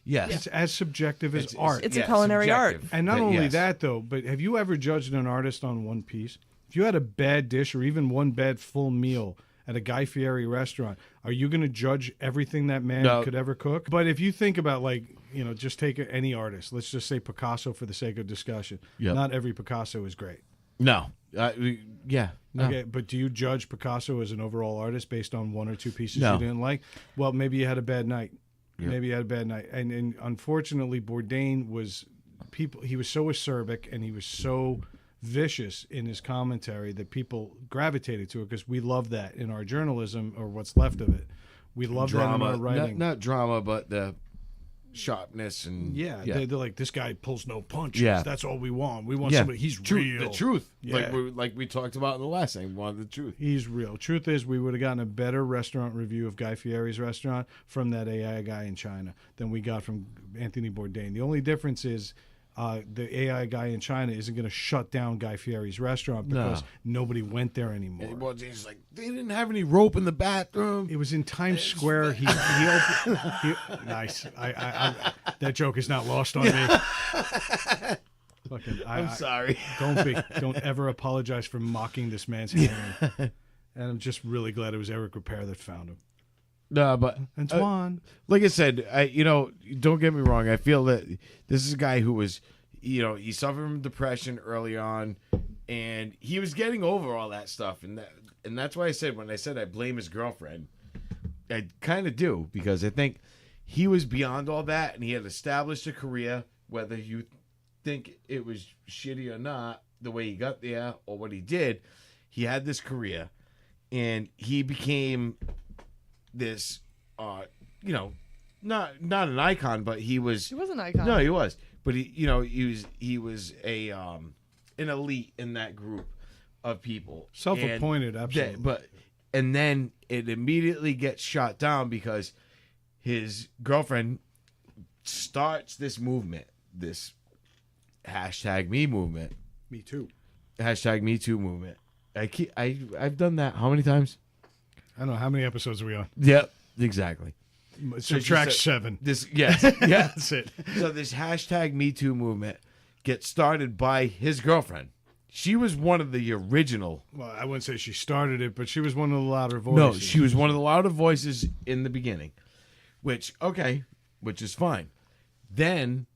Yes. It's as subjective as art. It's a culinary art. And not only that, though, but have you ever judged an artist on one piece? If you had a bad dish or even one bad full meal at a Guy Fieri restaurant, are you going to judge everything that man could ever cook? But if you think about, like, you know, just take any artist. Let's just say Picasso for the sake of discussion. Yep. Not every Picasso is great. No. No. Okay, but do you judge Picasso as an overall artist based on one or two pieces No. you didn't like? Well, maybe you had a bad night. Yep. Maybe you had a bad night. And unfortunately, Bourdain was he was so acerbic and he was so vicious in his commentary that people gravitated to it because we love that in our journalism, or what's left of it. We love that in our writing. Not drama, but the sharpness and They're like, this guy pulls no punches. Yeah. That's all we want. We want somebody. He's real. The truth. Yeah. Like we talked about in the last thing. We wanted the truth. He's real. Truth is, we would have gotten a better restaurant review of Guy Fieri's restaurant from that AI guy in China than we got from Anthony Bourdain. The only difference is the AI guy in China isn't going to shut down Guy Fieri's restaurant because nobody went there anymore. Well, James like, they didn't have any rope in the bathroom. It was in Times Square. He opened. Nice. That joke is not lost on me. I'm sorry. Don't ever apologize for mocking this man's handling. And I'm just really glad it was Eric Repair that found him. No, but Antoine. Like I said, don't get me wrong. I feel that this is a guy who was, he suffered from depression early on, and he was getting over all that stuff, and that's why I said when I said I blame his girlfriend, I kind of do, because I think he was beyond all that, and he had established a career, whether you think it was shitty or not, the way he got there or what he did, he had this career, and he became this, not an icon, but he was. He was an icon. No, he was, but he was an elite in that group of people. Self-appointed, absolutely. And then it immediately gets shot down because his girlfriend starts this movement, this #me movement. Me too. #me too movement. I've done that how many times? I don't know. How many episodes are we on? Yep, exactly. Subtract 7. That's it. So this #me too movement gets started by his girlfriend. She was one of the original. Well, I wouldn't say she started it, but she was one of the louder voices. No, she was one of the louder voices in the beginning, which is fine. Then,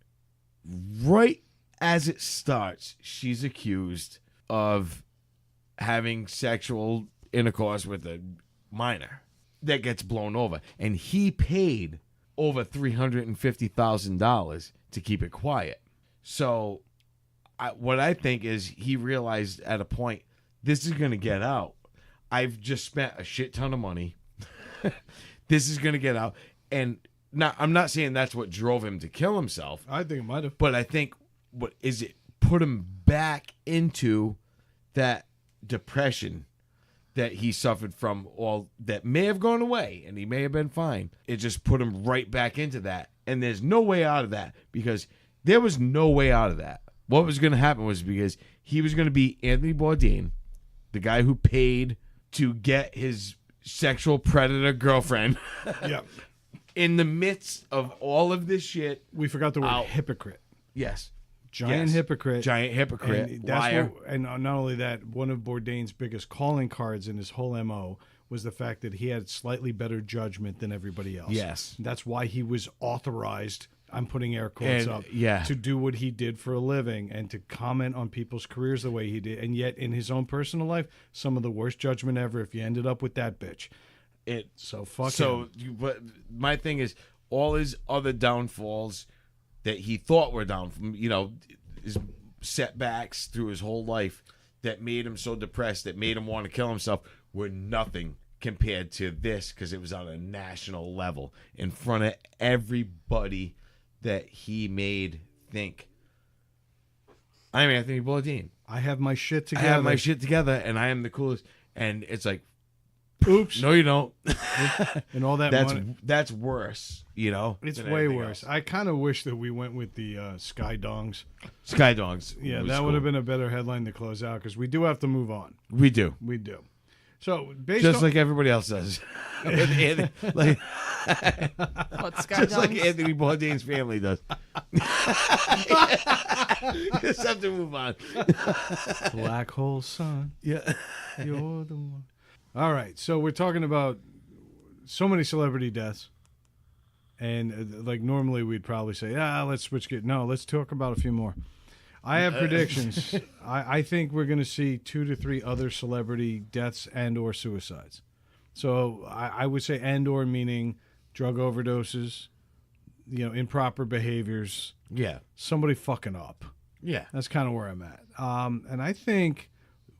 right as it starts, she's accused of having sexual intercourse with a minor. That gets blown over, and he paid over $350,000 to keep it quiet. So what I think is he realized at a point, this is going to get out. I've just spent a shit ton of money. This is going to get out. And now, I'm not saying that's what drove him to kill himself. I think it might have. But I think it put him back into that depression that he suffered from, all that may have gone away and he may have been fine. It just put him right back into that. And there's no way out of that, because there was no way out of that. What was going to happen was because he was going to be Anthony Bourdain, the guy who paid to get his sexual predator girlfriend Yeah. in the midst of all of this shit. We forgot the word hypocrite. Yes. Giant hypocrite. Giant hypocrite. And liar. and not only that, one of Bourdain's biggest calling cards in his whole MO was the fact that he had slightly better judgment than everybody else. Yes. That's why he was authorized, I'm putting air quotes up, yeah, to do what he did for a living and to comment on people's careers the way he did. And yet in his own personal life, some of the worst judgment ever if you ended up with that bitch. But my thing is, all his other downfalls that he thought were down from, his setbacks through his whole life that made him so depressed, that made him want to kill himself, were nothing compared to this, because it was on a national level in front of everybody that he made think, I'm Anthony Bourdain. I have my shit together. And I am the coolest. And it's like, Oops. No, you don't. And all that That's money. that's worse. You know, It's than way anything worse. else. I kind of wish that we went with the Sky Dongs. Sky Dogs. Yeah, was that cool. would have been a better headline to close out because we do have to move on. We do. We do. So based Just on, like everybody else does. With Anthony, like, What, Sky just like Dongs? Anthony Bourdain's family does. Just have to move on. Black Hole Sun, Yeah. you're the one. All right, so we're talking about so many celebrity deaths, and like normally we'd probably say, let's switch gears. No, let's talk about a few more. I have predictions. I think we're going to see 2 to 3 other celebrity deaths and or suicides. So I would say and or meaning drug overdoses, improper behaviors, Yeah. somebody fucking up. Yeah. That's kind of where I'm at. And I think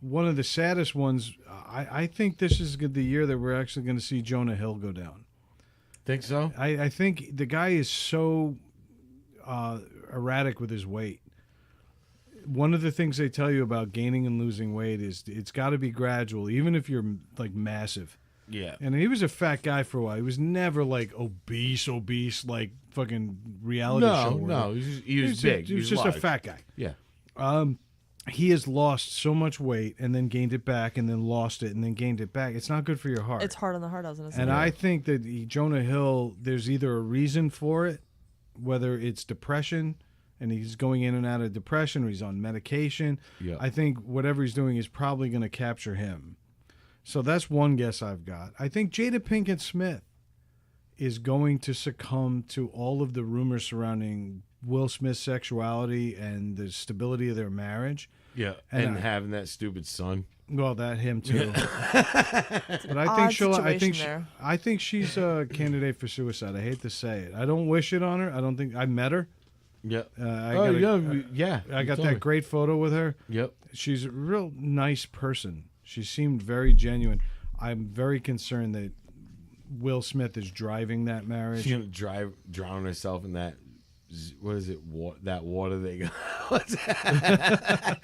one of the saddest ones, I think this is the year that we're actually going to see Jonah Hill go down. Think so? I think the guy is so erratic with his weight. One of the things they tell you about gaining and losing weight is it's got to be gradual, even if you're like massive. Yeah. And he was a fat guy for a while. He was never like obese, like fucking reality show. No. He was big. He was just a large. fat guy. Yeah. He has lost so much weight and then gained it back and then lost it and then gained it back. It's not good for your heart. It's hard on the heart, doesn't it? And I think that Jonah Hill, there's either a reason for it, whether it's depression, and he's going in and out of depression, or he's on medication. Yeah. I think whatever he's doing is probably going to capture him. So that's one guess I've got. I think Jada Pinkett Smith is going to succumb to all of the rumors surrounding Will Smith's sexuality and the stability of their marriage. Yeah. And And having that stupid son. Well, that him too. But I odd think she'll. situation there. I think she's a candidate for suicide. I hate to say it. I don't wish it on her. I don't think I met her. Yeah. I I got that great photo with her. Yep. She's a real nice person. She seemed very genuine. I'm very concerned that Will Smith is driving that marriage. She's gonna drown herself in that. What is it? That water they got. What's that?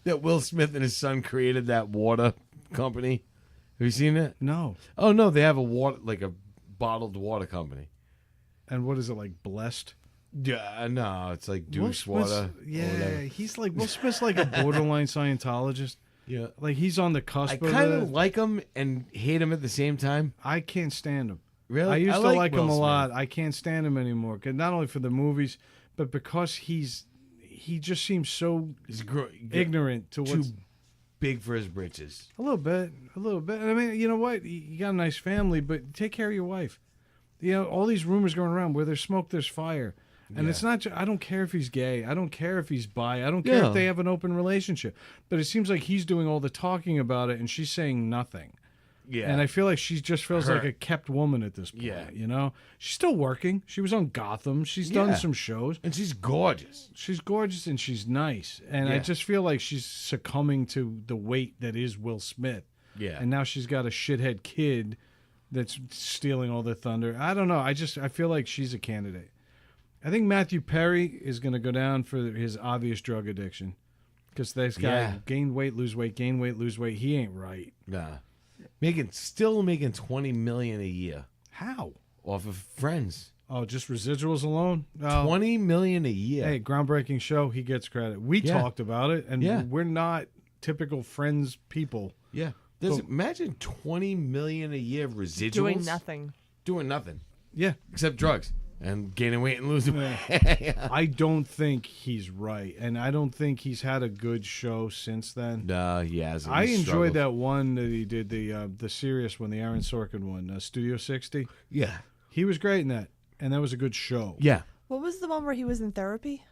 That Will Smith and his son created that water company. Have you seen it? No. Oh no, they have a bottled water company. And what is it, like, blessed? Yeah, no, it's like Will douche Smith's- water. or Yeah, whatever. he's like Will Smith's like a borderline Scientologist. Yeah. Like he's on the cusp I of kind it. of like him and hate him at the same time. I can't stand him. Really? I used to like Will him a Smith. lot. I can't stand him anymore. 'Cause not only for the movies, but because he just seems so He's ignorant to too what's big for his britches. a little bit. I mean, you know what? You got a nice family, but take care of your wife. All these rumors going around where there's smoke, there's fire. And Yeah. it's not. I don't care if he's gay. I don't care if he's bi. I don't care Yeah. if they have an open relationship. But it seems like he's doing all the talking about it, and she's saying nothing. Yeah. And I feel like she just feels Her- like a kept woman at this point. Yeah. She's still working. She was on Gotham. She's done Yeah. some shows. And she's gorgeous. She's gorgeous and she's nice. And I Yeah. just feel like she's succumbing to the weight that is Will Smith. Yeah. And now she's got a shithead kid that's stealing all the thunder. I don't know. I feel like she's a candidate. I think Matthew Perry is going to go down for his obvious drug addiction. Because this guy Yeah. gained weight, lose weight, gain weight, lose weight. He ain't right. Nah. Still making $20 million a year How? off of Friends. Oh, just residuals alone? Oh. $20 million a year. Hey, groundbreaking show. He gets credit. We Yeah. talked about it, and Yeah. we're not typical Friends people. Yeah. Imagine $20 million a year of residuals. Doing nothing. Doing nothing Yeah. except drugs and gaining weight and losing weight. I don't think he's right, and I don't think he's had a good show since then. Nah, he hasn't. I He's enjoyed struggled. that one that he did, the serious one, the Aaron Sorkin one, Studio 60. Yeah. He was great in that, and that was a good show. Yeah. What was the one where he was in therapy?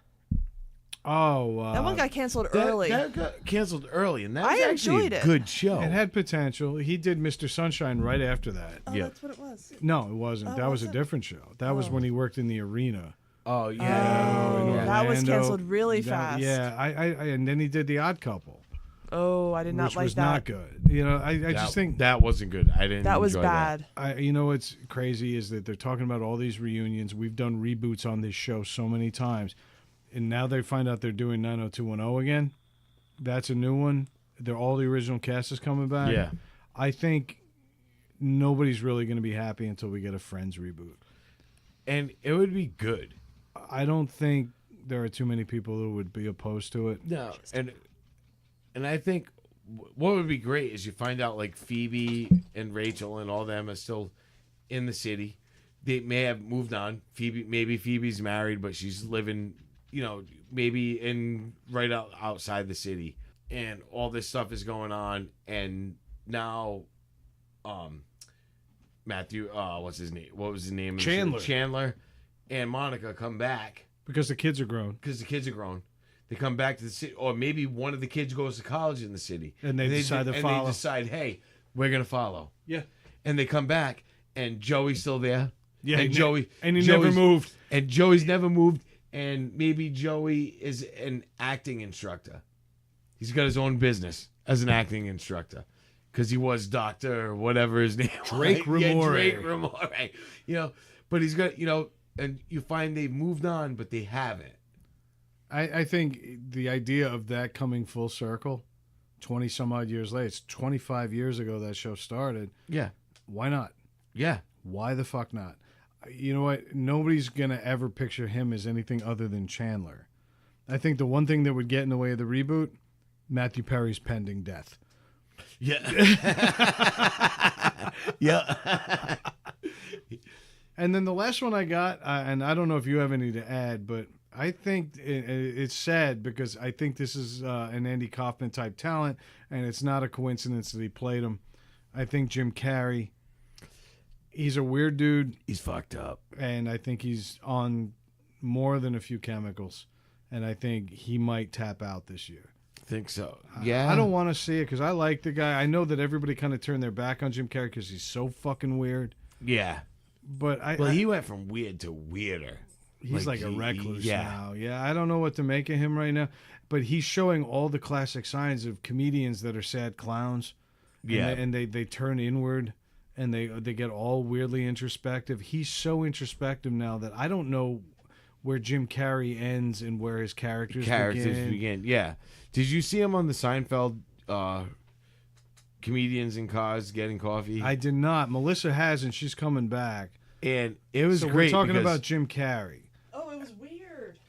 Oh, That one got canceled early. That got canceled early, and that was I actually enjoyed a it. good show. it had potential. He did Mr. Sunshine right after that. Oh, Yeah. that's what it was. No, it wasn't. Oh, that was a wasn't? different show. That was Oh. when he worked in the arena. Oh, in yeah. That was Orlando. canceled really That- fast. Yeah, I and then he did The Odd Couple, Oh, I did not which like was that. not good. I just think that wasn't good. I didn't. That was enjoy bad. what's crazy is that they're talking about all these reunions. We've done reboots on this show so many times, and now they find out they're doing 90210 again. That's a new one. All the original cast is coming back. Yeah. I think nobody's really going to be happy until we get a Friends reboot. And it would be good. I don't think there are too many people who would be opposed to it. No, and I think what would be great is you find out like Phoebe and Rachel and all them are still in the city. They may have moved on. Maybe Phoebe's married, but she's living, maybe outside the city, and all this stuff is going on. And now, Matthew, what's his name? What was his name? Chandler, and Monica come back Because the kids are grown. They come back to the city, or maybe one of the kids goes to college in the city, And they decide to follow. They decide, hey, we're gonna follow. Yeah. And they come back, and Joey's still there. Yeah, and Joey's never never moved. And Joey's never moved. And maybe Joey is an acting instructor. He's got his own business as an acting instructor, because he was Doctor or whatever his name was. Drake Ramore. Yeah, Drake Ramore. But he's got, and you find they've moved on, but they haven't. I think the idea of that coming full circle, 20 some odd years later, it's 25 years ago that show started. Yeah. Why not? Yeah. Why the fuck not? You know what? Nobody's going to ever picture him as anything other than Chandler. I think the one thing that would get in the way of the reboot, Matthew Perry's pending death. Yeah. Yeah. And then the last one I got, and I don't know if you have any to add, but I think it's sad because I think this is an Andy Kaufman type talent, and it's not a coincidence that he played him. I think Jim Carrey, he's a weird dude. He's fucked up. And I think he's on more than a few chemicals, and I think he might tap out this year. Think so. Yeah. I don't want to see it because I like the guy. I know that everybody kind of turned their back on Jim Carrey because he's so fucking weird. Yeah. But he went from weird to weirder. He's like a recluse yeah. now. Yeah, I don't know what to make of him right now. But he's showing all the classic signs of comedians that are sad clowns. Yeah. And they turn inward, and they get all weirdly introspective. He's so introspective now that I don't know where Jim Carrey ends and where his characters begin. Yeah. Did you see him on the Seinfeld Comedians in Cars Getting Coffee? I did not. Melissa has, and she's coming back. And it was so great. We're talking about Jim Carrey. Oh, it was weird.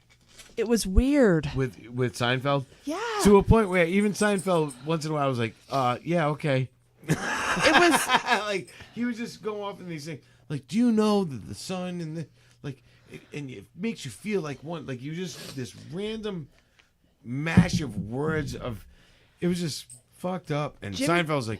It was weird. With Seinfeld? Yeah. To a point where even Seinfeld, once in a while, was like, yeah, okay. It was like, he was just going off in these things. Like, do you know that the sun and the, like, and it makes you feel like one, like you just, this random mash of words of, it was just fucked up. And Seinfeld's like,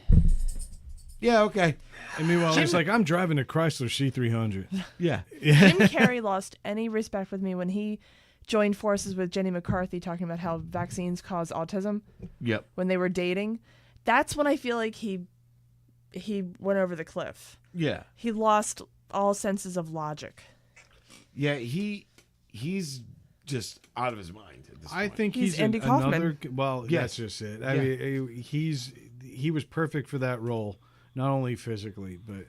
yeah, okay. And meanwhile, he's like, I'm driving a Chrysler C300. Yeah. Jim Carrey lost any respect with me when he joined forces with Jenny McCarthy talking about how vaccines cause autism. Yep. When they were dating. That's when I feel like he went over the cliff. Yeah. He lost all senses of logic. Yeah, he's just out of his mind at this point. I think He's he's Andy Kaufman. Well, Yes. that's just it. I mean, he was perfect for that role, not only physically, but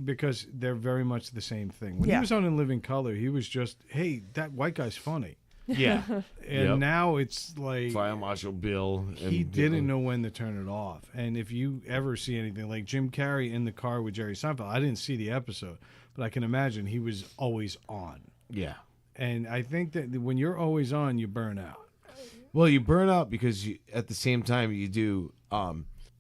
because they're very much the same thing. When he was on In Living Color, he was just, hey, that white guy's funny. Yeah. And now it's like Fire Marshal Bill. he didn't know when to turn it off. And if you ever see anything like Jim Carrey in the car with Jerry Seinfeld, I didn't see the episode, but I can imagine he was always on. Yeah. And I think that when you're always on, you burn out. Well, you burn out because you, at the same time you do,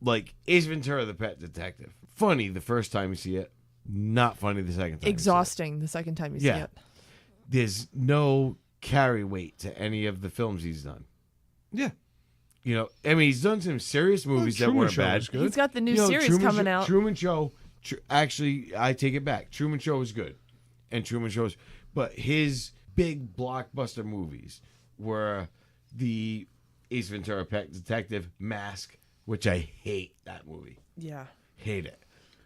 like Ace Ventura, the Pet Detective. Funny the first time you see it, not funny the second time. Exhausting the second time you see it. There's no carry weight to any of the films he's done. Yeah. You know, I mean, he's done some serious movies that weren't bad. He's got the new series coming out. Truman Show, actually, I take it back. Truman Show was good. And Truman Show's, but his big blockbuster movies were the Ace Ventura, Pet Detective, Mask, which I hate that movie. Yeah. Hate it.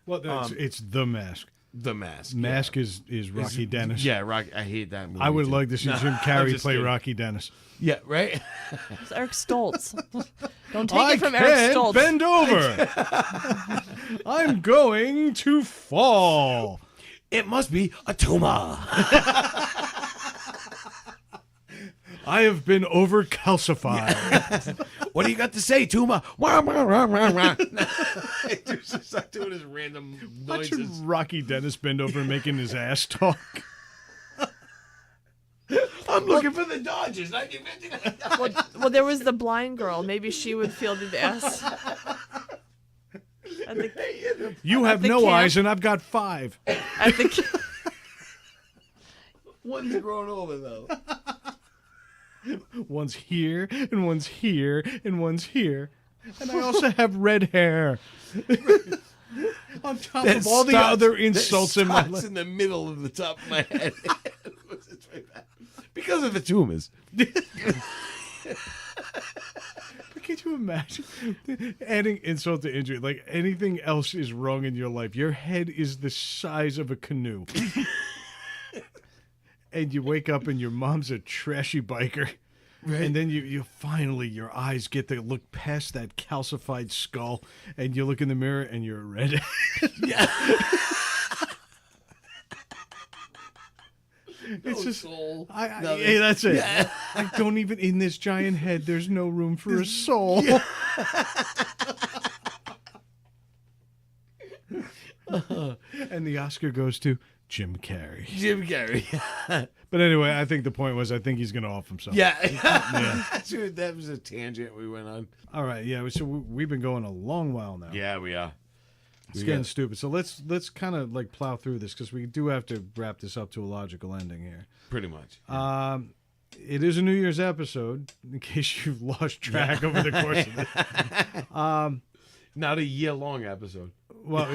Well, it's The Mask. The Mask. Mask is Rocky Dennis. Yeah, Rocky. I hate that movie. I would too. like to see Jim I'm Carrey just play kidding. Rocky Dennis. Yeah, right? It's Eric Stoltz. Don't take it from Eric Stoltz. Bend over. I'm going to fall. It must be a tumor. I have been overcalcified. What do you got to say, Tuma? It's just start doing his random Watching noises. Rocky Dennis bend over and making his ass talk. I'm looking for the Dodgers. 1959. Well, there was the blind girl. Maybe she would feel the ass. At the, You have the no camp. eyes, and I've got 5. at the, One's grown over though. One's here, and one's here, and one's here. And I also have red hair. On top of all the other insults in my life. life. In the middle of the top of my head. It's right back. Because of the tumors. But can you imagine adding insult to injury? Like anything else is wrong in your life. Your head is the size of a canoe. And you wake up and your mom's a trashy biker. Right. And then you finally, your eyes get to look past that calcified skull. And you look in the mirror and you're a redhead. Yeah. It's just soul. Hey, that's it. Yeah. I don't even in this giant head. There's no room for a soul. Yeah. And the Oscar goes to Jim Carrey. Jim Carrey. But anyway, I think the point was I think he's going to off himself. Yeah. That was a tangent we went on. All right. Yeah. So we've been going a long while now. Yeah, we are. It's getting stupid. So let's kind of like plow through this because we do have to wrap this up to a logical ending here. Pretty much. It is a New Year's episode, in case you've lost track over the course of it. Not a year-long episode. Well,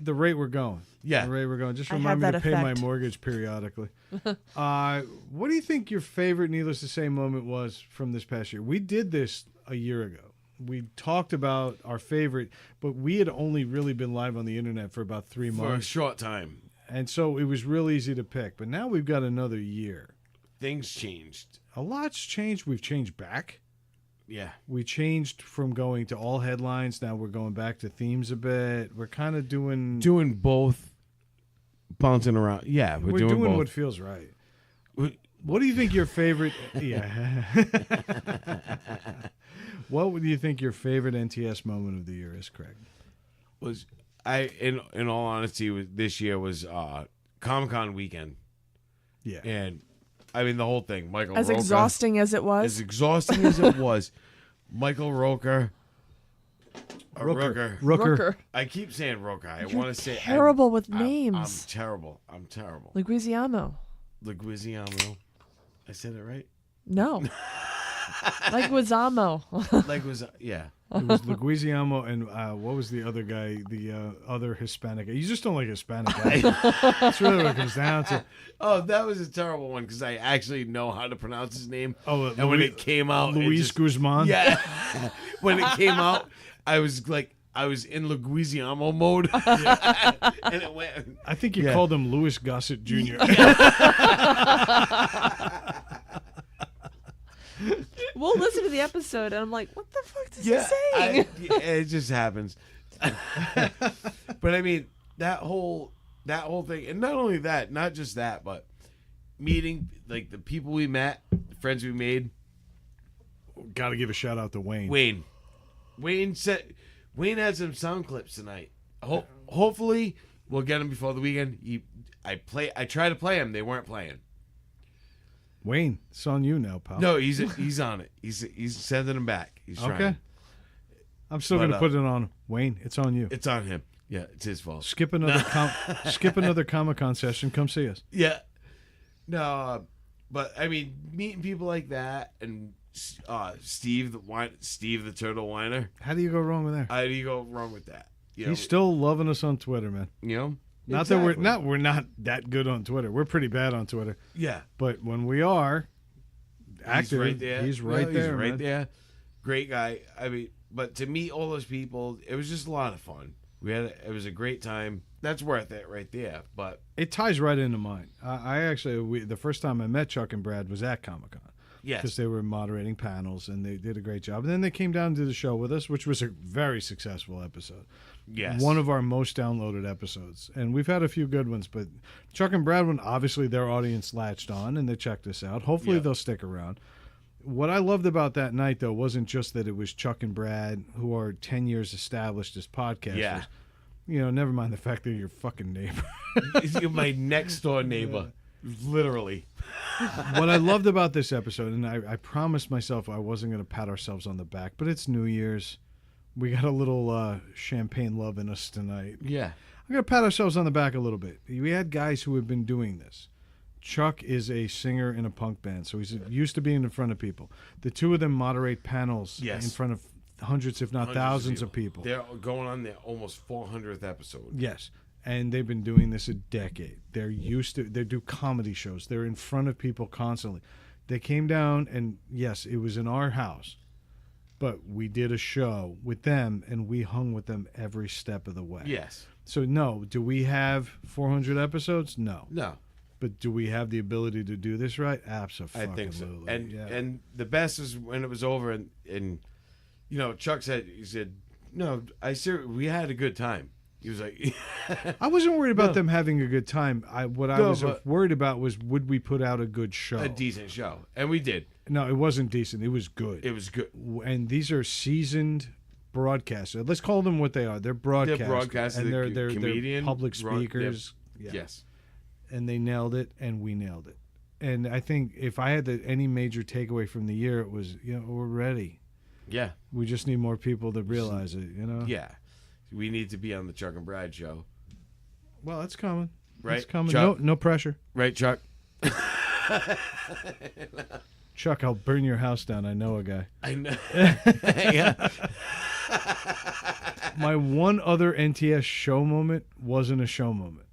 the rate we're going. Yeah. The rate we're going. Just I remind me have to that pay my effect. mortgage periodically. What do you think your favorite, needless to say, moment was from this past year? We did this a year ago. We talked about our favorite, but we had only really been live on the internet for about 3 For a months. short time. And so it was real easy to pick. But now we've got another year. Things changed. A lot's changed. We've changed back. Yeah. We changed from going to all headlines. Now we're going back to themes a bit. We're kind of doing Both. Bouncing around. Yeah, we're doing both. what feels right. What do you think your favorite? Yeah. What do you think your favorite NTS moment of the year is, Craig? Was in all honesty, this year was Comic-Con weekend, Yeah. and I mean the whole thing. Michael as Roker, exhausting as it was. as exhausting as it was, Michael Roker, Rooker. Rooker. I keep saying Roker. I You're want to say terrible with I'm names. terrible. I'm terrible. Leguizamo. Leguizamo. I said it right. No. Leguizamo. Like was yeah. It was Leguizamo and what was the other guy? The other Hispanic guy. You just don't like Hispanic guys. That's really what it comes down to. Oh, that was a terrible one because I actually know how to pronounce his name. Oh, and when it came out, Luis Guzman. Yeah. When it came out, I was in Leguizamo mode. And it went. I think you Yeah. called him Louis Gossett Jr. We'll listen to the episode, and I'm like, what the fuck is he saying? It just happens. But I mean, that whole thing, and not only that, not just that, but meeting like the people we met, the friends we made. Got to give a shout out to Wayne. Wayne had some sound clips tonight. Hopefully, we'll get them before the weekend. I tried to play them. They weren't playing. Wayne, it's on you now, pal. No, he's on it. He's sending them back. He's trying. Okay. I'm still going to put it on Wayne. It's on you. It's on him. Yeah, it's his fault. Skip another Comic-Con session. Come see us. Yeah. No, but I mean, meeting people like that and Steve the Turtle Whiner. How do you go wrong with that? How do you go wrong with that? You know, He's still loving us on Twitter, man. you know. Not that we're not that good on Twitter. We're pretty bad on Twitter. Yeah. But when we are active, He's right there. He's right there. He's right man. there. Great guy. I mean, but to meet all those people, it was just a lot of fun. It was a great time. That's worth it right there. But It ties right into mine. I actually, the first time I met Chuck and Brad was at Comic-Con. yes, Because they were moderating panels and they did a great job. And then they came down to the show with us, which was a very successful episode. yes, One of our most downloaded episodes. And we've had a few good ones, but Chuck and Brad, when obviously their audience latched on and they checked us out. Hopefully Yeah. they'll stick around. What I loved about that night, though, wasn't just that it was Chuck and Brad, who are 10 years established as podcasters. Yeah. You know, never mind the fact that you're your fucking neighbor. You're my next door neighbor. Literally. What I loved about this episode, and I promised myself I wasn't going to pat ourselves on the back, but it's New Year's. We got a little champagne love in us tonight. Yeah. I'm going to pat ourselves on the back a little bit. We had guys who have been doing this. Chuck is a singer in a punk band, so he's used to being in front of people. The two of them moderate panels in front of hundreds, if not thousands of people. They're going on their almost 400th episode. Yes. And they've been doing this a decade. They're used to, they do comedy shows. They're in front of people constantly. They came down, and yes, it was in our house, but we did a show with them, and we hung with them every step of the way. Yes. So, no, do we have 400 episodes? No. No. But do we have the ability to do this right? Absolutely. I think so. And the best is when it was over, and you know, Chuck said, no, we had a good time. He was like, I wasn't worried about them having a good time. I was worried about was, would we put out a good show? A decent show. And we did. No, it wasn't decent. It was good. It was good. And these are seasoned broadcasters. Let's call them what they are. They're broadcasters. They're broadcasters. And they're comedian, public speakers. Yes. And they nailed it, and we nailed it. And I think if I had any major takeaway from the year, it was, you know, we're ready. Yeah. We just need more people to realize it, you know? Yeah. We need to be on the Chuck and Brad show. Well, that's coming. Right. It's coming. Chuck? No pressure. Right, Chuck? Chuck, I'll burn your house down. I know a guy. I know. Yeah. My one other NTS show moment wasn't a show moment.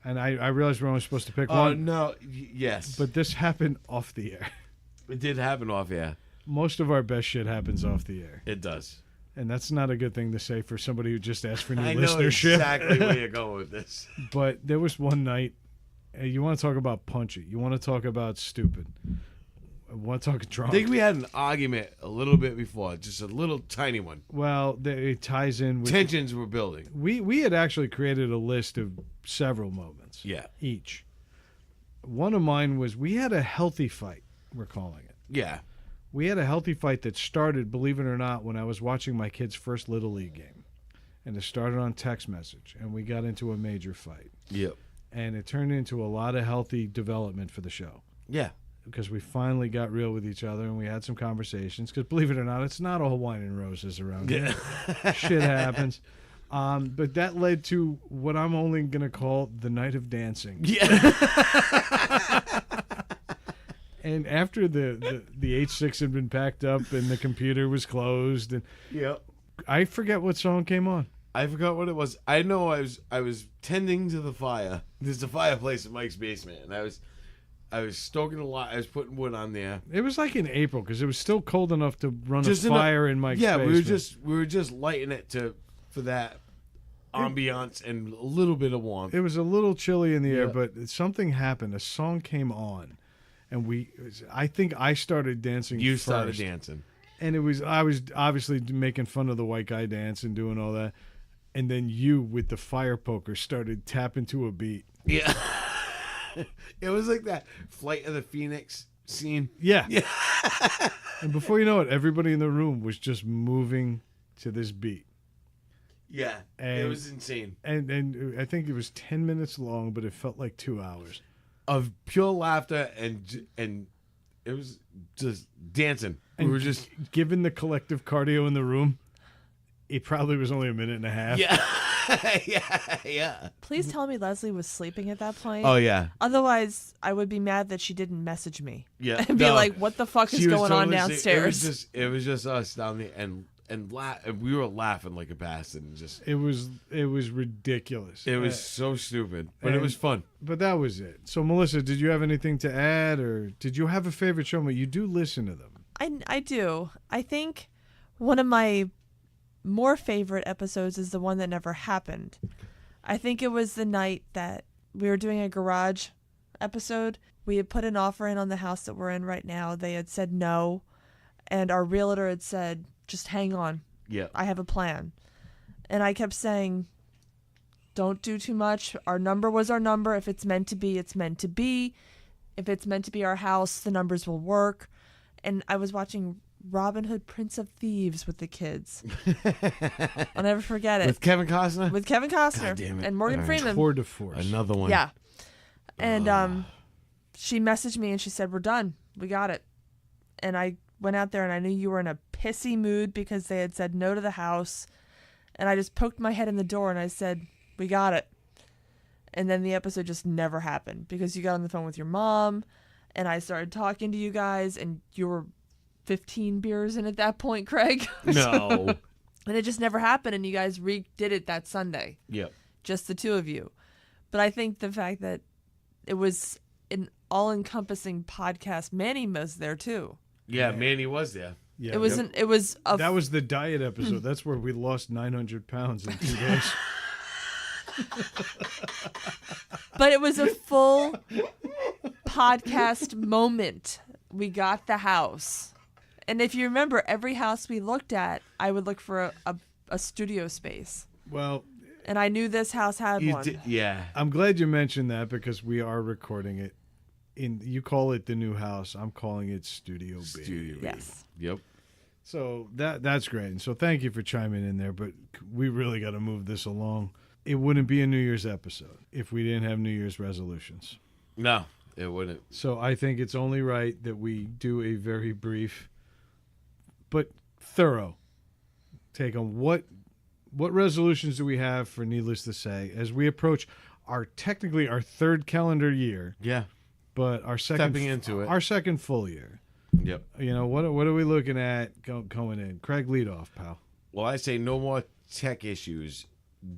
And I realized we're only supposed to pick one. No. Yes. But this happened off the air. It did happen off air. Most of our best shit happens off the air. It does. And that's not a good thing to say for somebody who just asked for new I know listenership. exactly where you're going with this. But there was one night, you want to talk about punchy. You want to talk about stupid. I want to talk drunk. I think we had an argument a little bit before, just a little tiny one. Well, it ties in with... Tensions were building. We had actually created a list of several moments. Yeah. Each. One of mine was we had a healthy fight, we're calling it. Yeah. We had a healthy fight that started, believe it or not, when I was watching my kid's first Little League game. And it started on text message, and we got into a major fight. Yep. And it turned into a lot of healthy development for the show. Yeah. Because we finally got real with each other, and we had some conversations. Because believe it or not, it's not all wine and roses around here. Shit happens. But that led to what I'm only going to call the night of dancing. Yeah. And after the H6 had been packed up and the computer was closed, and I forget what song came on. I forgot what it was. I know I was tending to the fire. There's a fireplace in Mike's basement, and I was stoking a lot. I was putting wood on there. It was like in April because it was still cold enough to run Just a fire in Mike's basement. we were just lighting it for that ambiance and a little bit of warmth. It was a little chilly in the air, but something happened. A song came on. And I think I started dancing You first. started dancing. And I was obviously making fun of the white guy dance and doing all that. And then you, with the fire poker, started tapping to a beat. Yeah. It was like that Flight of the Phoenix scene. Yeah. And before you know it, everybody in the room was just moving to this beat. Yeah. It was insane. And I think it was 10 minutes long, but it felt like 2 hours. Of pure laughter and it was just dancing. And we were just given the collective cardio in the room, it probably was only a minute and a half. Yeah. yeah. Please tell me Leslie was sleeping at that point. Oh yeah. Otherwise, I would be mad that she didn't message me. Yeah. And be like, "What the fuck is going on downstairs?" It was just us down there and we were laughing like a bastard and just it was ridiculous. It was so stupid, but it was fun. But that was it. So Melissa, did you have anything to add, or did you have a favorite show? You do listen to them. I do. I think one of my more favorite episodes is the one that never happened. I think it was the night that we were doing a garage episode. We had put an offer in on the house that we're in right now. They had said no, and our realtor had said, "Just hang on. Yeah. I have a plan." And I kept saying, "Don't do too much. Our number was our number. If it's meant to be, it's meant to be. If it's meant to be our house, the numbers will work." and I was watching Robin Hood, Prince of Thieves with the kids. I'll never forget it. With Kevin Costner? With Kevin Costner God damn it. and Morgan All right. Freeman. Tour de force. Another one. Yeah. And she messaged me and she said, "We're done. We got it." And I went out there and I knew you were in a pissy mood because they had said no to the house. And I just poked my head in the door and I said, "We got it." And then the episode just never happened because you got on the phone with your mom and I started talking to you guys and you were 15 beers in at that point, Craig. No. And it just never happened and you guys redid it that Sunday. Yep. Just the two of you. But I think the fact that it was an all-encompassing podcast, Manny was there too. Yeah, Manny was there. Yeah, It wasn't. It was. that was the diet episode. That's where we lost 900 pounds in 2 days. But it was a full podcast moment. We got the house, and if you remember, every house we looked at, I would look for a studio space, Well, and I knew this house had You one. did, yeah. I'm glad you mentioned that because we are recording it. You call it the new house. I'm calling it Studio B. Studio. Yes. Yep. So that's great. And so thank you for chiming in there, but we really got to move this along. It wouldn't be a New Year's episode if we didn't have New Year's resolutions. No, it wouldn't. So I think it's only right that we do a very brief but thorough take on what resolutions do we have for Needless to Say as we approach technically our third calendar year, Yeah. but our second Stepping into it. our second full year. Yep. You know, what are we looking at going in? Craig, lead off, pal. Well, I say no more tech issues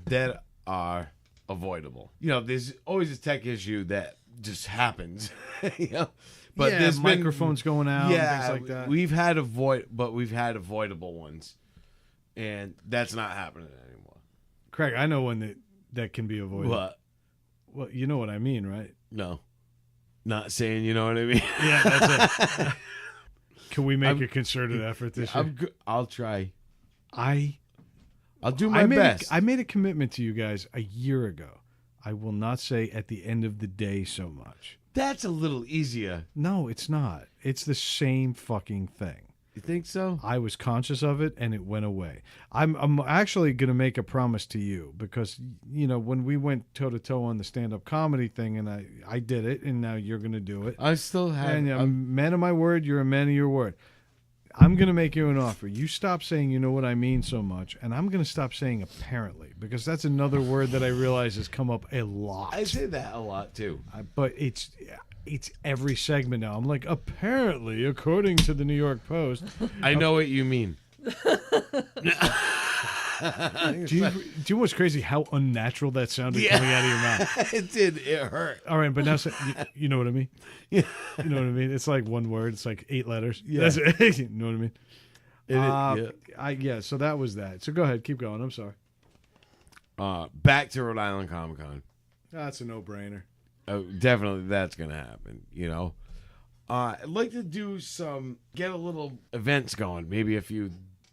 that are avoidable. You know, there's always a tech issue that just happens. You know, but yeah, there's been microphones going out, yeah, and things like that. we've had avoidable ones, and that's not happening anymore. Craig, I know one that can be avoided. What? Well, you know what I mean, right? No, not saying. You know what I mean? Yeah, that's it. Can we make a concerted effort this year? I'll try. I'll do my best. I made a commitment to you guys a year ago. I will not say at the end of the day so much. That's a little easier. No, it's not. It's the same fucking thing. You think so? I was conscious of it and it went away. I'm actually going to make a promise to you because, you know, when we went toe to toe on the stand-up comedy thing and I did it and now you're going to do it. I still have. And I'm a man of my word. You're a man of your word. I'm going to make you an offer. You stop saying, you know what I mean so much. And I'm going to stop saying apparently because that's another word that I realize has come up a lot. I say that a lot too. But it's every segment now. I'm like, apparently, according to the New York Post. I know what you mean. Do you know what's crazy? How unnatural that sounded coming out of your mouth. It did. It hurt. All right, but now you know what I mean? Yeah. You know what I mean? It's like one word. It's like 8 letters. Yeah. That's it. You know what I mean? Yeah. Yeah, so that was that. So go ahead. Keep going. I'm sorry. Back to Rhode Island Comic Con. That's a no-brainer. Definitely that's going to happen, you know. I'd like to get a little events going. Maybe a few,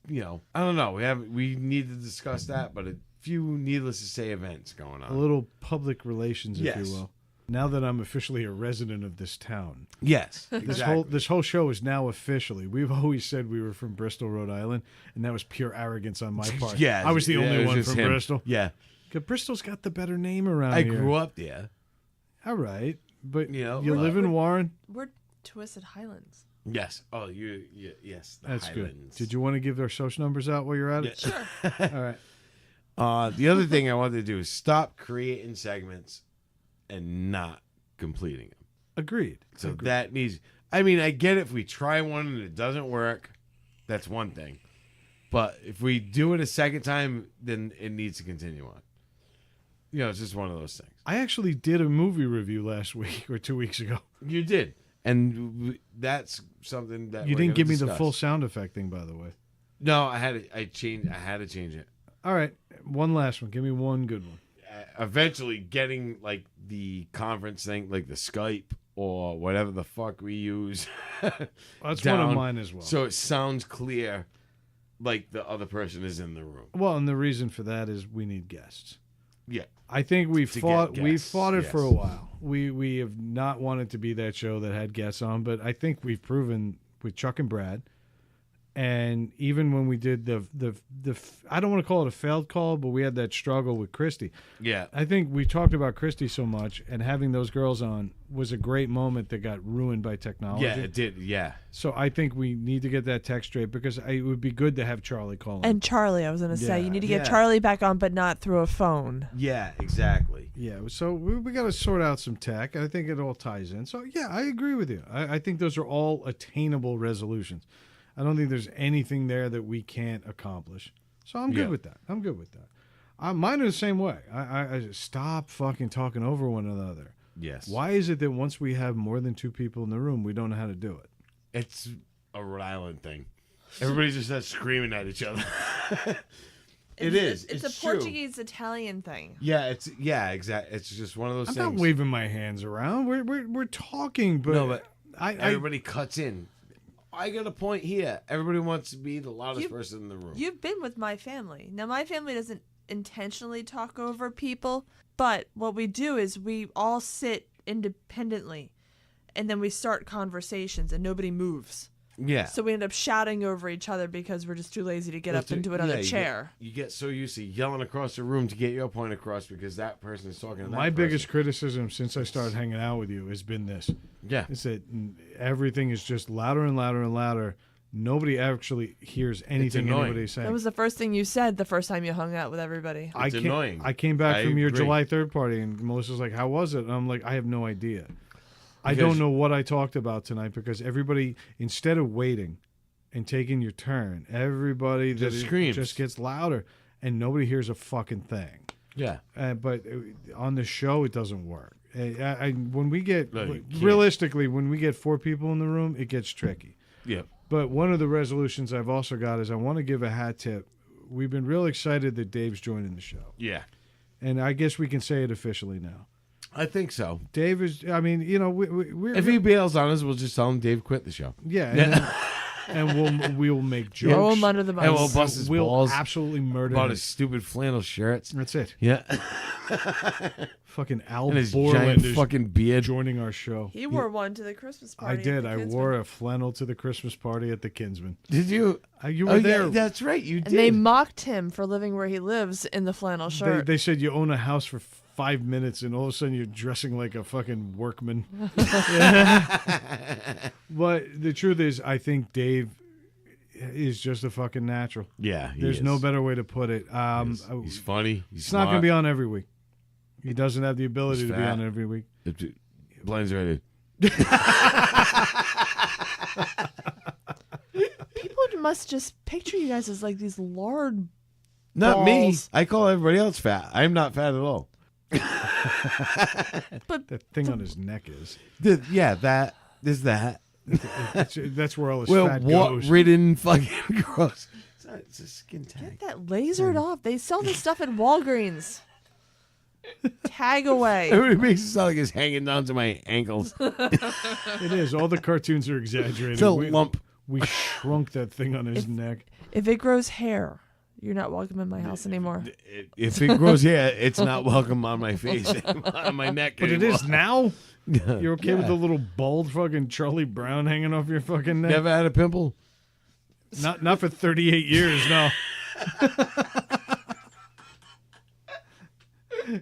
you know, I don't know. We need to discuss that, but a few Needless to Say events going on. A little public relations, if Yes. you will. Now that I'm officially a resident of this town. Yes. This whole show is now officially. We've always said we were from Bristol, Rhode Island, and that was pure arrogance on my part. Yeah. I was the it only one just from him. Bristol. Yeah. 'Cause Bristol's got the better name around I here. grew up there. All right, but You know, you live in Warren. We're Twisted Highlands. Yes. Oh, yes. The That's Highlands. good. Did you want to give our social numbers out while you're at it? Sure. All right. The other thing I wanted to do is stop creating segments and not completing them. Agreed. So Agreed. that needs. I mean, I get it if we try one and it doesn't work, that's one thing. But if we do it a second time, then it needs to continue on. You know, it's just one of those things. I actually did a movie review last week or 2 weeks ago. You did, and that's something that You we're didn't gonna give me the discuss. full sound effect thing, by the way. No, I had to change it. All right, one last one. Give me one good one. Eventually, getting like the conference thing, like the Skype or whatever the fuck we use. That's down, one of mine as well. So it sounds clear, like the other person is in the room. Well, and the reason for that is we need guests. Yeah. I think we To fought get it guests, for a yes. while. We have not wanted to be that show that had guests on, but I think we've proven with Chuck and Brad. And even when we did the I don't want to call it a failed call, but we had that struggle with Christy. Yeah. I think we talked about Christy so much, and having those girls on was a great moment that got ruined by technology. Yeah, it did. Yeah. So I think we need to get that text straight, because it would be good to have Charlie call in. And Charlie, I was going to say, Yeah. you need to get Yeah. Charlie back on, but not through a phone. Yeah, exactly. Yeah, so we got to sort out some tech. I think it all ties in. So, yeah, I agree with you. I think those are all attainable resolutions. I don't think there's anything there that we can't accomplish. So I'm good with that. I'm good with that. Mine are the same way. I stop fucking talking over one another. Yes. Why is it that once we have more than 2 people in the room, we don't know how to do it? It's a Rhode Island thing. Everybody just starts screaming at each other. It's a true. Portuguese Italian thing. Yeah, exactly. It's just one of those I'm things. not waving my hands around. We're talking, but, No, but I everybody cuts in. I got a point here. Everybody wants to be the loudest person in the room. You've been with my family. Now, my family doesn't intentionally talk over people, but what we do is we all sit independently, and then we start conversations, and nobody moves. Yeah. So we end up shouting over each other because we're just too lazy to get up and do another you chair. You get so used to yelling across the room to get your point across because that person is talking to that my person. biggest criticism since I started hanging out with you has been this. Yeah. Is that everything is just louder and louder and louder. Nobody actually hears anything annoying. anybody's saying. That was the first thing you said the first time you hung out with everybody. It's annoying. I came back I from your agree. July 3rd party, and Melissa's like, how was it? And I'm like, I have no idea. I Because- don't know what I talked about tonight, because everybody, instead of waiting and taking your turn, everybody Just screams. just gets louder, and nobody hears a fucking thing. Yeah. But on the show, it doesn't work. When we get No, you can't. realistically, when we get 4 people in the room, it gets tricky. Yeah. But one of the resolutions I've also got is I want to give a hat tip. We've been real excited that Dave's joining the show, Yeah. and I guess we can say it officially now. I think so. Dave is. I mean, you know, we're If he bails on us, we'll just tell him Dave quit the show. yeah. And we'll make jokes. Throw him under the bus. And we'll bust his We'll balls absolutely murder about him. his stupid flannel shirts. That's it. Yeah. Fucking Al And his Borland giant is fucking beard. joining our show. He wore one to the Christmas I party. did. I wore a flannel to the Christmas party at the Kinsman. Did you? You were there. Yeah, that's right. You And did. they mocked him for living where he lives in the flannel shirt. They said you own a house for 5 minutes, and all of a sudden you're dressing like a fucking workman. But the truth is, I think Dave is just a fucking natural. Yeah. he There's no is. better way to put it. He's funny. He's It's not going to smart. be on every week. He doesn't have the ability He's to be fat. on every week. Blind's ready. People must just picture you guys as like these lard Not me. balls. I call everybody else fat. I'm not fat at all. But That thing on his neck is. Yeah, that is that. That's where all his Well, fat what goes. ridden fucking gross. It's a skin tag. get that lasered off. They sell this stuff at Walgreens. Tag away. Everybody makes it sound like it's hanging down to my ankles. It is. All the cartoons are exaggerated. It's a lump. We shrunk that thing on his neck. If it grows hair, you're not welcome in my house anymore. If it grows hair, it's not welcome on my face, on my neck. But it anymore. is now? You're okay with Yeah. the little bald fucking Charlie Brown hanging off your fucking neck? Never had a pimple. Not for 38 years, no.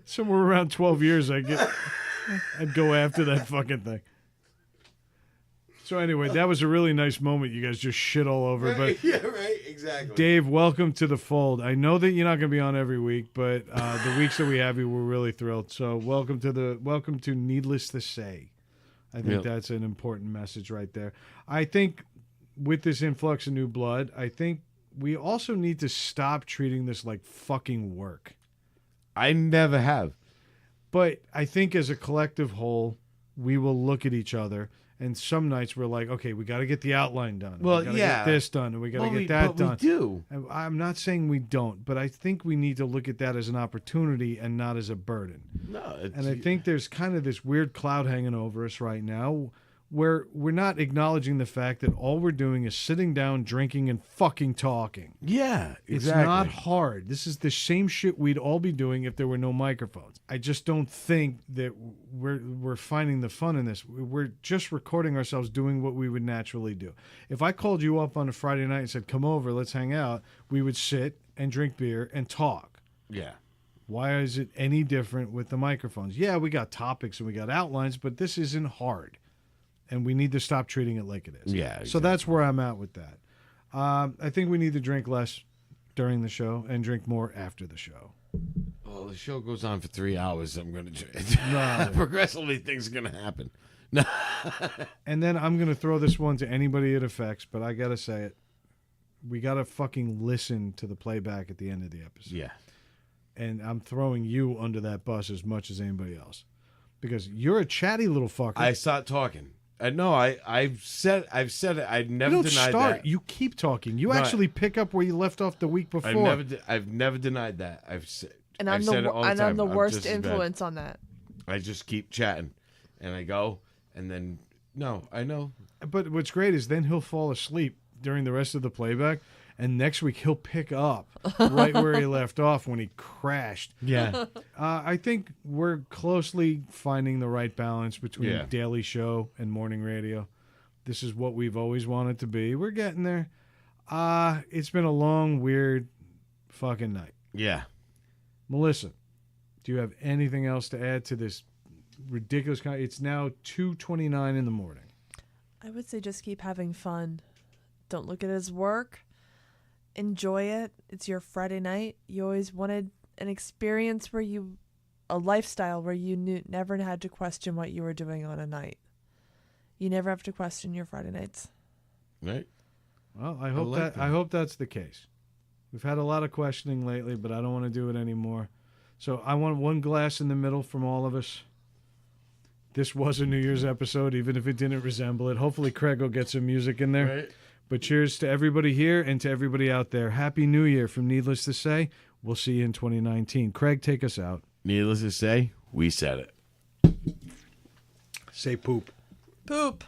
Somewhere around 12 years, I'd go after that fucking thing. So anyway, that was a really nice moment. You guys just shit all over. But Yeah, right. Exactly. Dave, welcome to the fold. I know that you're not going to be on every week, but the weeks that we have you, we're really thrilled. So welcome to Needless to Say. I think Yep. that's an important message right there. I think with this influx of new blood, I think we also need to stop treating this like fucking work. I never have. But I think as a collective whole, we will look at each other, and some nights we're like, okay, we got to get the outline done. Well, we got to yeah. get this done, and we got to Well, get that done. We do. I'm not saying we don't, but I think we need to look at that as an opportunity and not as a burden. No. And I think there's kind of this weird cloud hanging over us right now where we're not acknowledging the fact that all we're doing is sitting down, drinking, and fucking talking. Yeah, It's exactly. not hard. This is the same shit we'd all be doing if there were no microphones. I just don't think that we're finding the fun in this. We're just recording ourselves doing what we would naturally do. If I called you up on a Friday night and said, come over, let's hang out, we would sit and drink beer and talk. Yeah. Why is it any different with the microphones? Yeah, we got topics and we got outlines, but this isn't hard. And we need to stop treating it like it is. Yeah, exactly. So that's where I'm at with that. I think we need to drink less during the show and drink more after the show. Well, the show goes on for 3 hours. I'm going to No. progressively things are going to happen. And then I'm going to throw this one to anybody it affects, but I got to say it. We got to fucking listen to the playback at the end of the episode. Yeah. And I'm throwing you under that bus as much as anybody else. Because you're a chatty little fucker. I stopped talking. No, I've said it. I never you don't denied start. that. You keep talking. You No, actually pick up where you left off the week before. I've never denied that. I've said I'm said it all the time. the I'm worst just as bad. influence on that. I just keep chatting, and I go, and then no, I know. But what's great is then he'll fall asleep during the rest of the playback, and next week he'll pick up right where he left off when he crashed. Yeah. I think we're closely finding the right balance between Yeah. daily show and morning radio. This is what we've always wanted to be. We're getting there. It's been a long, weird fucking night. Yeah. Melissa, do you have anything else to add to this ridiculous? It's now 2:29 in the morning. I would say just keep having fun. Don't look at it as work. Enjoy it. It's your Friday night. You always wanted an experience a lifestyle where you never had to question what you were doing on a night. You never have to question your Friday nights. Right. Well, I hope that's the case. We've had a lot of questioning lately, but I don't want to do it anymore. So I want one glass in the middle from all of us. This was a New Year's episode, even if it didn't resemble it. Hopefully Craig will get some music in there. Right. But cheers to everybody here and to everybody out there. Happy New Year from Needless to Say. We'll see you in 2019. Craig, take us out. Needless to say, we said it. Say poop. Poop.